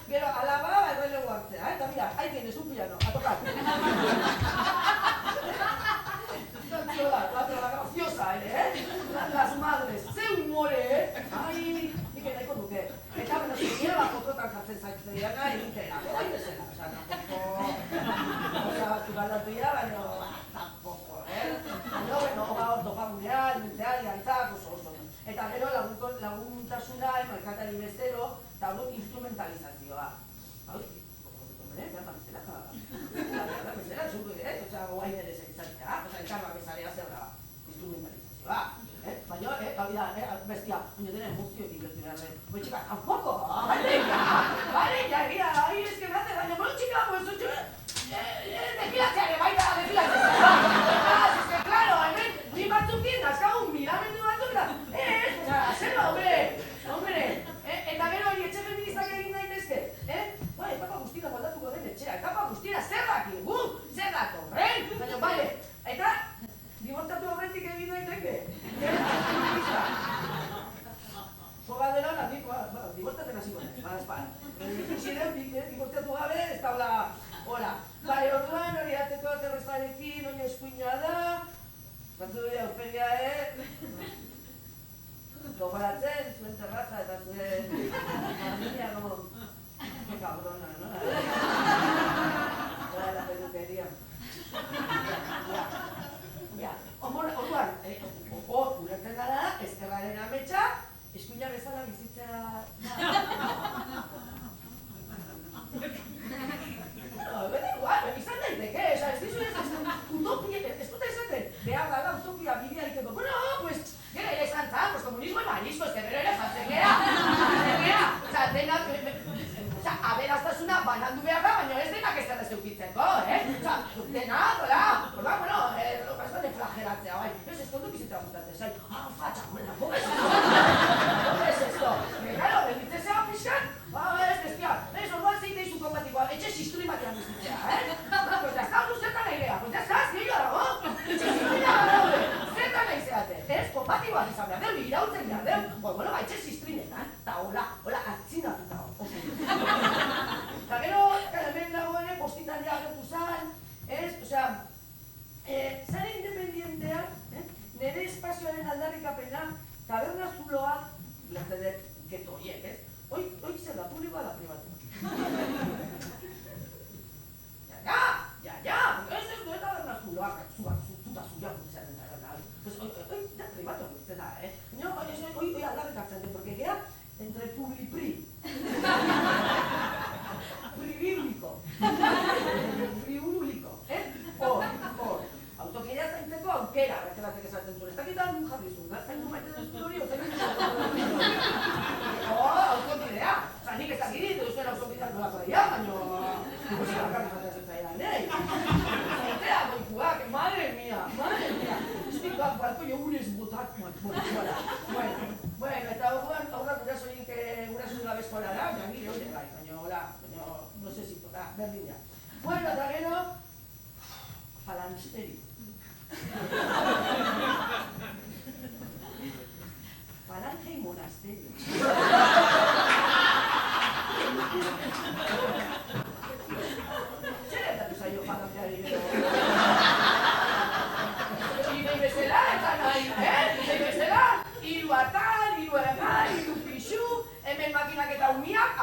gero, alaba, errelegu hartzea, eta mira, ahí tienes un piano, a tocar. La graciosa, las madres. Hola. Bale, orduan hori ateko terrazarekin, oin eskuina da. Batzu dira aurpegia, Gogoratzen, zuen terraza eta zuen arminia, como... Que cabrona, ¿no? Toda la peluquería. Ja. Orduan, ulertzen gara, ezkerraren ametsa, eskuina bezala bizitzea... Izan daiteke, ez dizu ez utopia, ez dut esaten, behar dala utopia bidea iteko. Bueno, pues, gero ere esan zan, pues komunismo emanizko, ez gero ere jatzekea. Osa, aberaztasuna banandu behar da, baina ez denak ez dara zeukitzeko, Osa, denak, hola, bueno, bastante flagelatzea, bai. Ez kontu bizitzea gustatzen, zai, fatxa, buena, pobres esto. Claro, benditzea pixkan, ez despia, ez orduan zeite izu kompatikoa, etxe sisturi batean bizitzea, Pues ya está, zertan nahi geha, pues ya está, zilloa dago. Etxe sisturi dago, zertan nahi zeate, ez, kompatikoa izan behar deu, irautzen behar deu, bueno, etxe sistrinetan, eta hola, atzinatuta hau. Eta gero, hemen dago ere, postitan ja agertu zan, osea, zare independientean, nire espazioaren aldarrikapena, taberna zuloak, lertzede, geto horiek, Hoi zer da, publikoa da pribatua. Ja, ez dueta taberna zuloak, zuta zuia gutzearen da, hoi da pribatuak gutze da, hoi aldarrikatzen den, porque gea, entre publi-pri. Pri-bíblico. Pri-bíblico, Hor. Autokidea zaintzeko aukera, batek esaten zuen. Ez dakitan nun jarri zuen, zaindu maite duzun hori, autokidea. Osa, nik ez dakidit, duzuen autokideak nolako daia, baina... Bakarrik jatzen zaidan, Zaitea, goikuak, madre mia. Estikak, balko jogunez botak, Bueno, eta aurrak gurasoik gabezkoa da, nire hori bai, baina, no sé si, berdin ja. Bueno, eta gero, falansterio. Falange y monasterio. Zer ertatu zaio falangeari gero? Idei bezala, eta nahi, Idei bezala, hiru atal, hiru ergal, hiru pixu, hemen makinak eta umiak,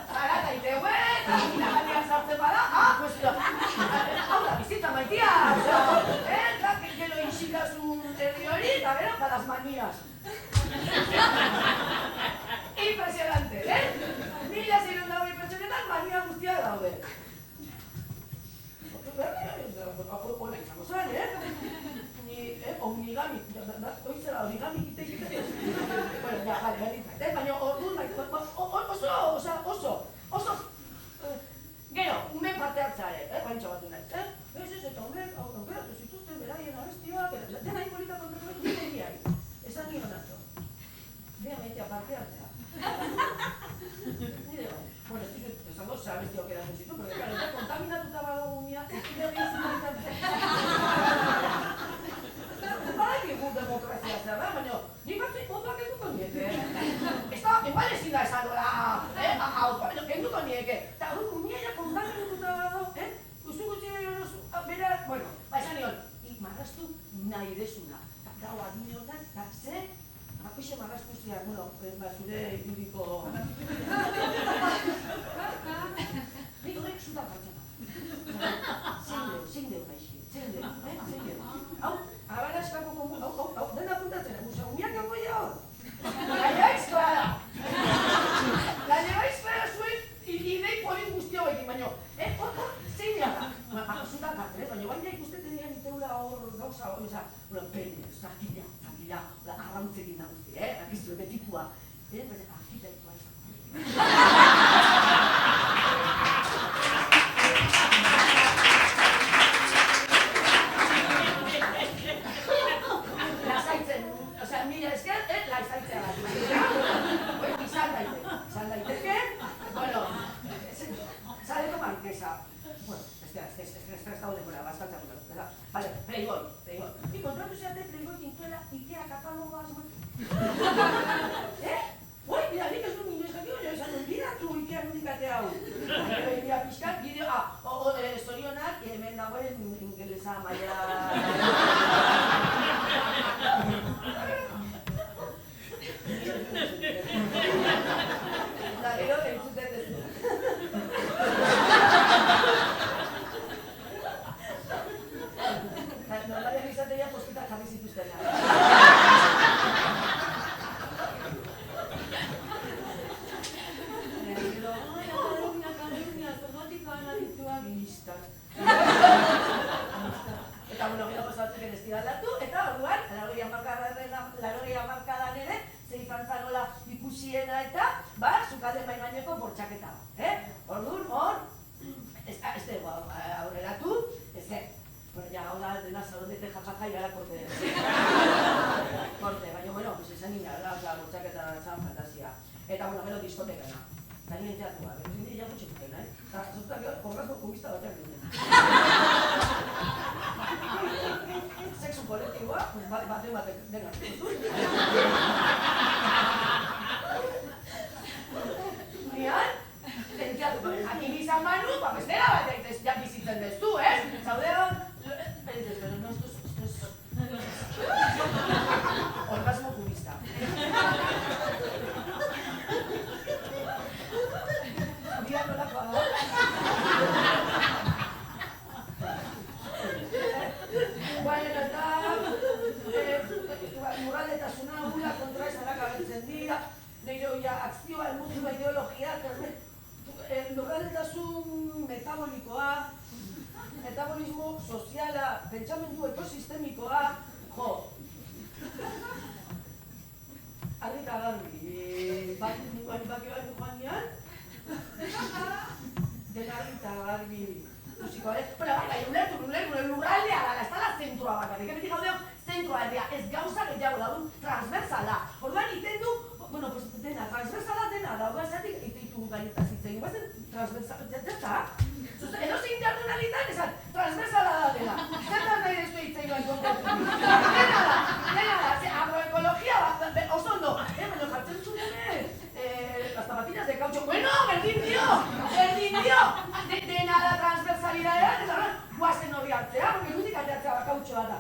Zarata iteuet, minagalian sartzen bada, pues, hau da, bizitza maitia, eta gero inxikazun herri hori, eta gero, palas manias. Impresionante, 1600 pertsonetan mania guztia daude. Hola izango zan, Ni, omnigami, oizela origami egiten. Bueno, ja, bale, berdintzat, baina orduan, oso, gero, umen parte hartzare, baintxo batu nahiz, Ez, eta umen, aukeratu zituzten beraien abestioak, dena inpolita kontatu dut egiari. Esan nion atzo. Bea maitea parte hartzea. Nire bai. Bueno, ez dizut, esango ze abestioak eratzen zitu, porque, claro, eta kontaminatuta badago unia, ez dira bizitza. Badakigu demokrazia zer da, baina nik batzuk botuak enduko nieke. Igual ezin da esan dola, baina enduko nieke. Eta hori unia kontaminatuta badago, Guztu gutxi bera, bueno, esan nion, marraztu nahi desuna. Eta gau adineotan, eta ze, apixe marraztu ziar, bueno, zure irudiko... Nik horrek zuta jartzen da. Zein deu naixi, zein deu. Hau, abaraskako komu, hau, dena apuntatzen, umiak apoia hor. Gaiaiz klara! Gaiaiz klara zuen idei polin guztio egin, baina, zein gara? Zutan jartzen, baina baina ikusteten dian iteula hor gauza hori, pene, zakila, arrautzekin da guzti, akizu, betikua. Akita ikua izan. Lasaitzen, mila esker, lasaitzea bat. Izan daiteke, bueno, zareko markesa. Bueno, ez daudekora, bastantzak da. Vale, Playboy. Ni kontratu zeate Playboy kintuela Ikea katalogoa asma. Oi, mira, nik ez du inoiz jakio, esan dut, biratu Ikea nundikate hau. Baina, dagoen ingelesa maila... Eta gero, entzuten dezu. Normaliak izatea postitak jarri zituztena. Gero, Katalunia, zergatik analituak ilistak. Eta, bueno, gero pasatzen ez dira aldatu, eta orduan, 80 hamarkadan ere, ze izan zanola ikusiena eta, sukalde maimaineko bortxaketa. Orduan, hor, ez dugu aurreratu, ez bueno, ya ahora de la salón de Tejajaja y ahora corte. Corte, baina, bueno, pues esan nina, la bortxaketa zan fantasia. Eta, bueno, gero diskotekana. Gainen teatua, gero zindi ja gutxi zuten, Eta, zozutak gero, konrazko kubista batean ginen. Sexu kolektiboa, batek dena. Nian, tenteatu, aki bizan manu, bestera batek ja bizitzen dezu, Zaudeo, pero no, esto es... Orgasmo kubista. Mira nolakoa da. Bueno, eta muraldetasuna gula kontra esanak abertzen dira, nire akzioa, emozioa, ideologia, muraldetasun metabolikoa, metabolismo soziala, pentsamendu ekosistemikoa, Arrita garbi, baki joan nian, dena arrita garbi, musiko, bueno, ulertu, lurraldea dala, ez dala zentroa bakarrik, beti gaudeo zentroa herria, ez gauza gehiago daun transversala. Orduan iten du, bueno, pues dena, transversala dena da, orduan zeatik iteitu gaietaz itzen, guazen transversala, zerta? Edozein jardunalitan esan, transversala da dela. Zertan nahi dezu itzen joan kontetu. Dena da, agroekologia oso ondo. Baina jartzen zuen las zapatillas de caucho. Bueno, berdin dio! Dena da transversalidadea, guazen hori hartzea, porque nutik ateatzea kautxoa da.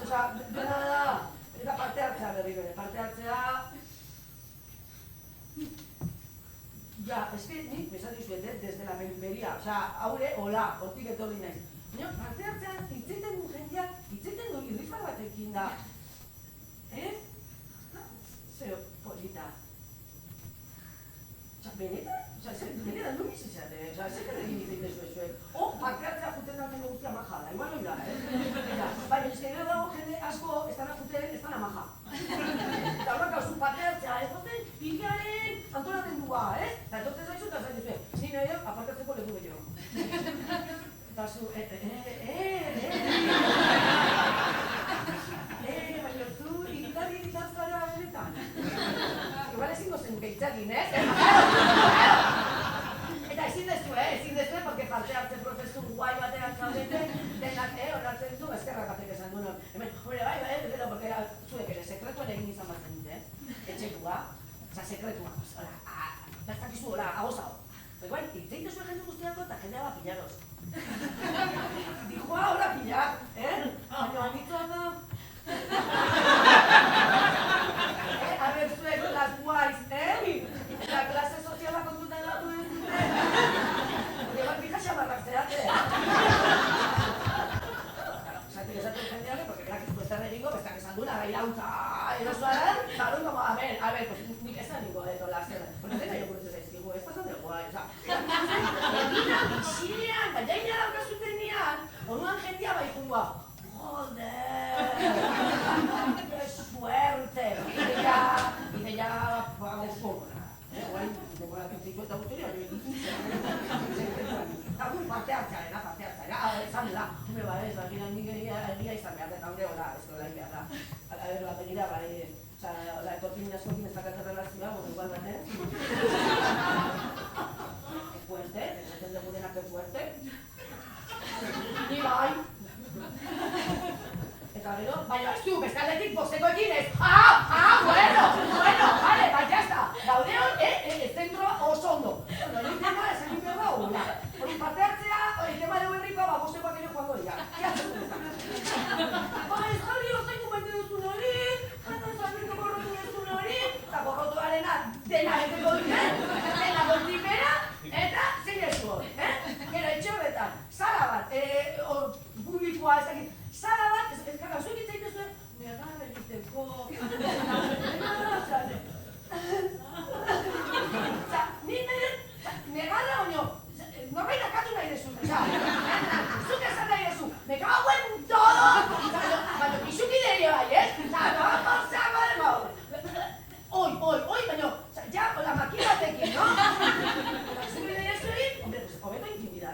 Osa, dena da, eta parte hartzea berri bere, parte hartzea... Ja, ez que nik besan dizuet, desde la periferia, oza, haure, hola, hortik etorri naiz. Baina, parte hartzean, hitzeiten du jendeak, hitzeiten du irrifar batekin da. Zeo, polita. Oza, benetan? Oza, benetan du bizizate, oza, zeker egin hitzeite zuen. Parte hartzea juten da mendo guztia majada, igual hori da, Baina, ez que gero dago jende asko, ez dana juten, ez dana maja. Eta horrak hau zu parte hartzea, ez duten, hiriaren antolamendua, Eta etortzen zaizu eta zain duzue, nire edo, apartatzeko leku gehiago. Eta zu, baina zu, iritar zara benetan. Igual ezingo zen gehitzagin, Eta ezin dezue, porque parte hartzen prozesu guai batean zaudete, denak, onartzen du, ezkerrak batek esan duen. Hemen, gero, porque zuek ere, sekretuen egin izan batzen dute, etxekua, oza, sekretua, bertakizu, agoza hor. Igual, itzeite zuen jende guztiako eta jendea ba pillaros. Dijoa, hola pillar, baina anitzoa da. A ver, zuek, las guais, la klase soziala kontutan latu ez dute. Porque bat pija xamarrak zerate. Zatik esatu jendeak, porque berak ez puestan egingo, bestak esan duna, gailauta, erosuaren, barun como, a ver, pues nik esan ningo edo lazen. Porque dena jo gurutzen zaizkigu, ez pasan dugu, oza. Egina, bixilean, da jaina daukazuten nian, onuan jendia bai jungua, joder, qué suerte, y ya, gozkogona. Guai, denbora kentziko eta guztori, baina egin parte hartzearena, esan da, hume ez, baina egia izan behar, eta hori hola, ez dola behar da. La begira, oza, la etorkin askokin ez dakate relazioa, igual batez. Fuerte, esaten dugu denak fuerte. Ni bai. Eta gero, baina ez du, bestaldetik bostekoekin ez. Bueno, vale, baina jazta. Gaudeon, zentroa oso ondo. Bueno, egin behar da, hola. Hori parte hartzea,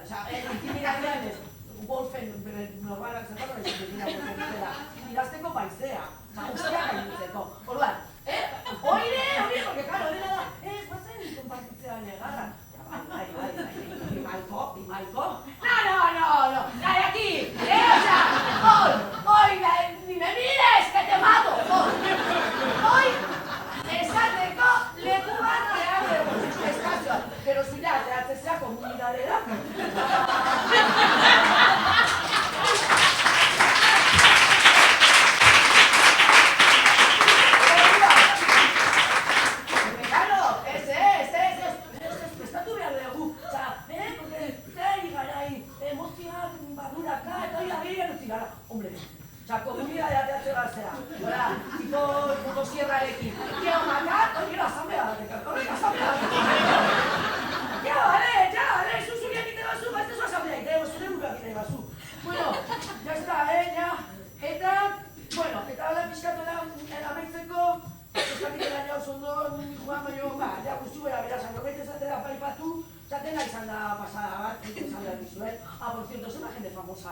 intimidadean ez, golfen normalak zertako ez dira golfen dela, idazteko baizea, ustea gainitzeko. Orduan, oire, porque claro, dena da, bazen konpartitzea negarra. Bimaiko. No, trae aquí, hoy, ni me mires, que te mato, hoy, esateko leku bat behar dugu, espazioan, pero zira, ateratzea komunidadera. Hombre, komunidadea teatze bazea, tipo motosierrarekin. Quiero matar, quiero asamblea batek, horrek asamblea batek. Ya, zuzuri egite bazu, ez dezu asamblea egite, zure buruak egite bazu. Bueno, ya está, ya. Eta hala pixkatola amaitzeko, eskakitela ja oso ondo, joan baino, ja guztu gara beraz, norbait ezatera paipatu, zatena izan da pasada bat, izan da dizuet. Por cierto, es una gente famosa,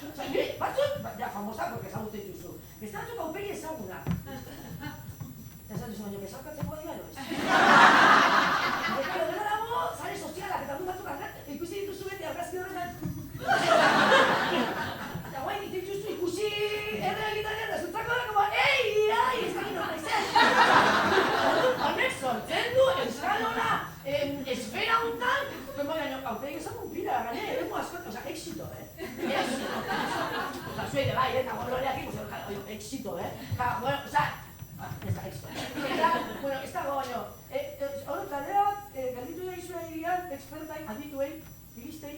O sea, nire, batzuk, ja, famosa, porque ezagutzen dituzu. Beste batzuk aurpegi ezaguna. Eta esan duzu baino, bezarkatzeko dira, no ez? Eta dela dago, sare sozialak, eta batzuk ikusi dituzu beti argazki horretan. Eta guain, dituzu ikusi errealitatean, da zutzako da, como, ei, ez dakit horra izan. Honek sortzen du, euskalduna, esfera untan, aurpegi ezagun pila, gane, eremu askot, oza, éxito, éxito. Oza, zuede bai, eta gorloreak ikusi, éxito, bueno, oza, ez da, éxito. Eta, bueno, ez dago, baino, hori taldea, galditu da izua irian, expertai, adituei, iristei,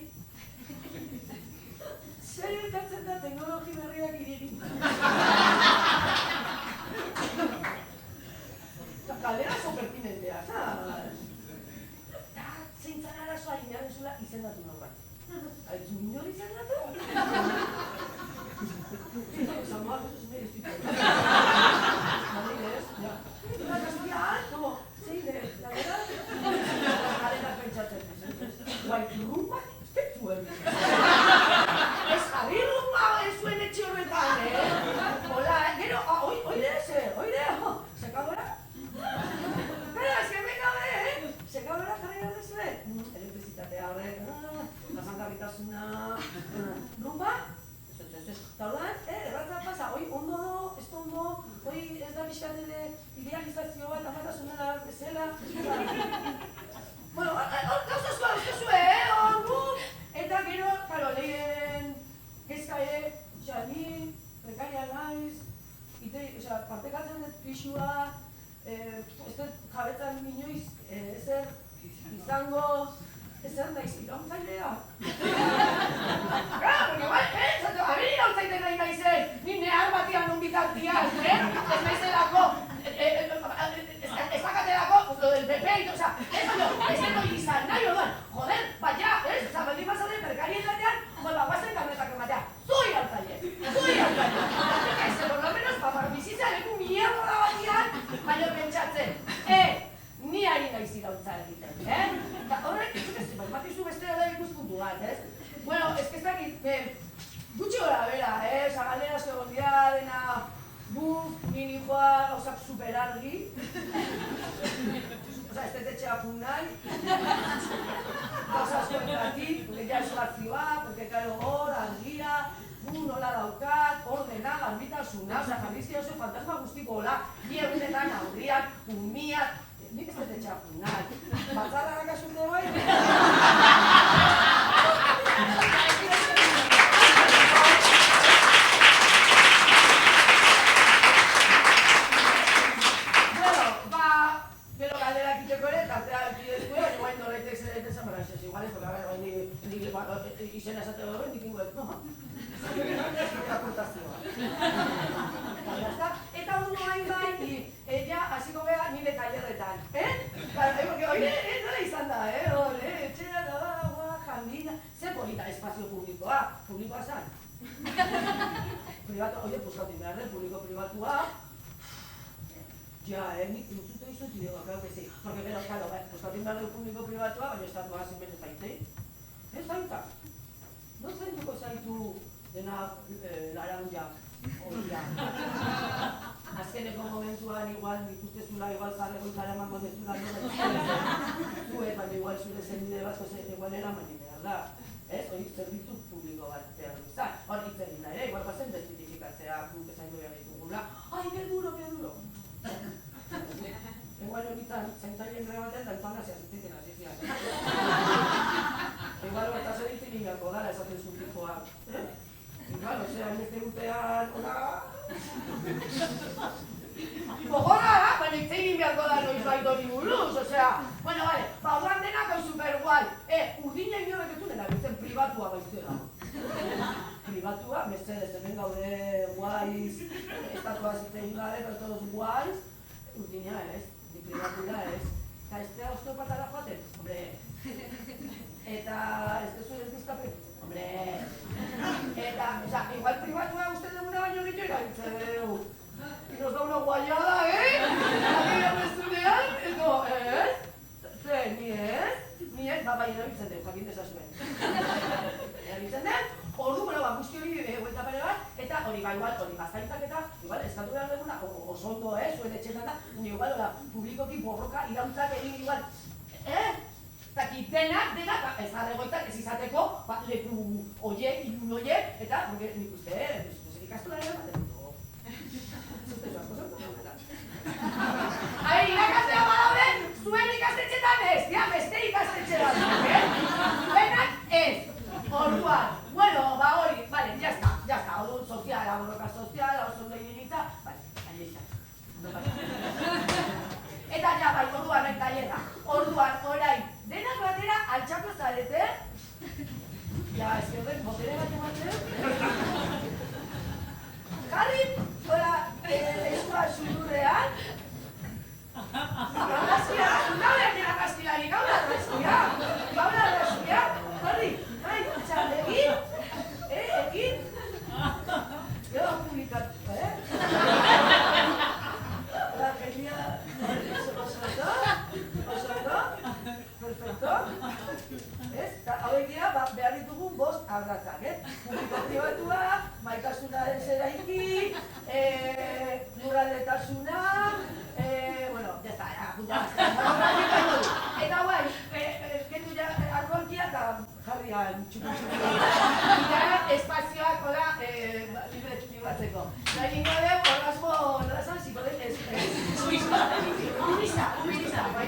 zer gertatzen da teknologi berriak irigin. Galdera oso pertinentea, zeintzan arazoa inaren zula izendatu norbait. Aizu minor izendatu? Zamoak oso zume ez ditu. Madrilez, ja. Eta gaztian, como, zein ez, galdera? Galetak pentsatzen. Guai, rumba, ez zuen. Ez jarri rumba ez zuen etxe horretan, Hola, gero, oire, sekadora? Pero, ez que me cabe, sekadora jarri behar dezue? Elektrizitatea horrek, jasangarritasuna, rumba? Ez, taudan, erratza pasa, hoi ondo do, ez ondo, hoi ez da bizkatele idealizazio bat, amatasunela, bezala. Bueno, gauzazkoa duzue, eta gero, karo, lehiren kezka ni prekaria naiz, partekatzen dut pixua, ez dut jabetzan inoiz, ezer izango, ezer naiz irautzailea. Porque bai, abin irautzaite nahi naizen, ni nehar batian unbitartian, ez naizelako, ez dakatelako, lo del PP, ez deno izan nahi orduan, joder, baina, baldin bazaren prekarietatean, guazen karnetak ematea, zu irautzaile. Ez, por lo menos, bizitza leku mierda batian, baina pentsatzen, ni ari naiz irautza egiten, Eta horrek, batizu beste da ikuspuntu bat, Bueno, ez que ez dakit, gutxi gora bera, galdera asko egon dira, dena buf, minijoa, gauzak superargi. Ez dut etxea fun nahi. Gauza asko entratik, porque ya espazioa, porque karo hor, argia, nola daukat, ordena, garbitasuna, jarrizkia oso fantasma guztiko hola, bi egunetan aurriak, umiak, nik ez dut etxea fun nahi. Batzarra dakasute bai? Gero galderak iteko ere, tartea bidezko ere, guain norretek zer esan bera ez igual ez, porque guain izena esate horren, dikingo ez, no? Eta hori hain bai, hasiko beha nire tailerretan, Porque oire, nola izan da, etxera da, jandina, zer polita, espazio publikoa zan. Privatu, oie, pues gautin behar den, publiko-pribatua, nik entzute izu y digo, claro que sí. Porque, pero, claro, pues también behar du publiko-pribatua, baina estatua zinben ez daitei. Ez daita. No zainduko zaitu dena laranja, oia. Azkeneko momentuan igual ikustezula, igual zarrego izara emango dezula, zuet, baina igual zure zenbide bat, igual eraman behar da. Ez, hori zerbitzu publiko bat behar du izan. Hor hitz egin da ere, igual bazen destifikatzea guk ezaindu behar ditugula. Ai, que duro, que duro. Igual horitan, zaintzaileen rebaten da eutanazia zitziten hasi zian. Igual hortaz editzen inako dara esaten zutikoa. Igual, osea, beste urtean, hola... Gogorra da, baina itzein beharko da noiz baito hori buruz, osea... Bueno, vale, orduan denak hau superguai. Urdina inorrek ez duen erabiltzen pribatua baitzera. Pribatua, mesedez, hemen gaude guaiz, estatua zitzein gabe, pero todos guaiz. Urdina ez, ni pribatura ez. Eta ez da osteopatara joaten? Hombre... Eta ez da zuen dentista hombre... Eta, osea, igual pribatua uste duguna baino ditu erabiltzen dugu. Y nos da una guayada, Aquí amezunean, edo, ez? Ze, ni ez? Bai, erabiltzen dut, jakin dezazuen. Erabiltzen dut, ordu, guzti hori guelta pare bat, eta hori gaztaintzak eta, igual, eskatu behar duguna, oso ondo, zuen etxetan da, igual, publikoki borroka irauntzak egin, igual, Zaki, denak, ez arregoitak ez izateko, leku oiek, ilun oiek, eta, porque nik uste, ikastura ere bat dut. Zute joan, kozo? Irakastea badauden, zuen ikastetxetan ez, beste ikastetxetan, zuenak ez. Orduan, bueno, hori, vale, ya está, orduan soziala, borroka soziala, oso ondo ibilitza, vale, aiexak, no pasa. Eta bai, orduan, tailerra, orduan, orain, denak batera altxako zarete? Ja, ez que horren botere bat ematen? Jarri, eskua zururrean? Argazkia, gaur egin argazkilarik, gaur argazkia, jarri, txar, egin, gero publikatu, La genia, perfecto. Hauek dira, behar ditugun 5 ardatzak, publiko-pribatua, maitasunaren zeraiki, lurraldetasuna, bueno, ya está, eta guai, kendu ja argonkia eta jarrian txuku-txuku. Eta espazioak, hola, libratzeko. Nahi gabe, orgasmo, nola zan, zikoden, ubirista, bai,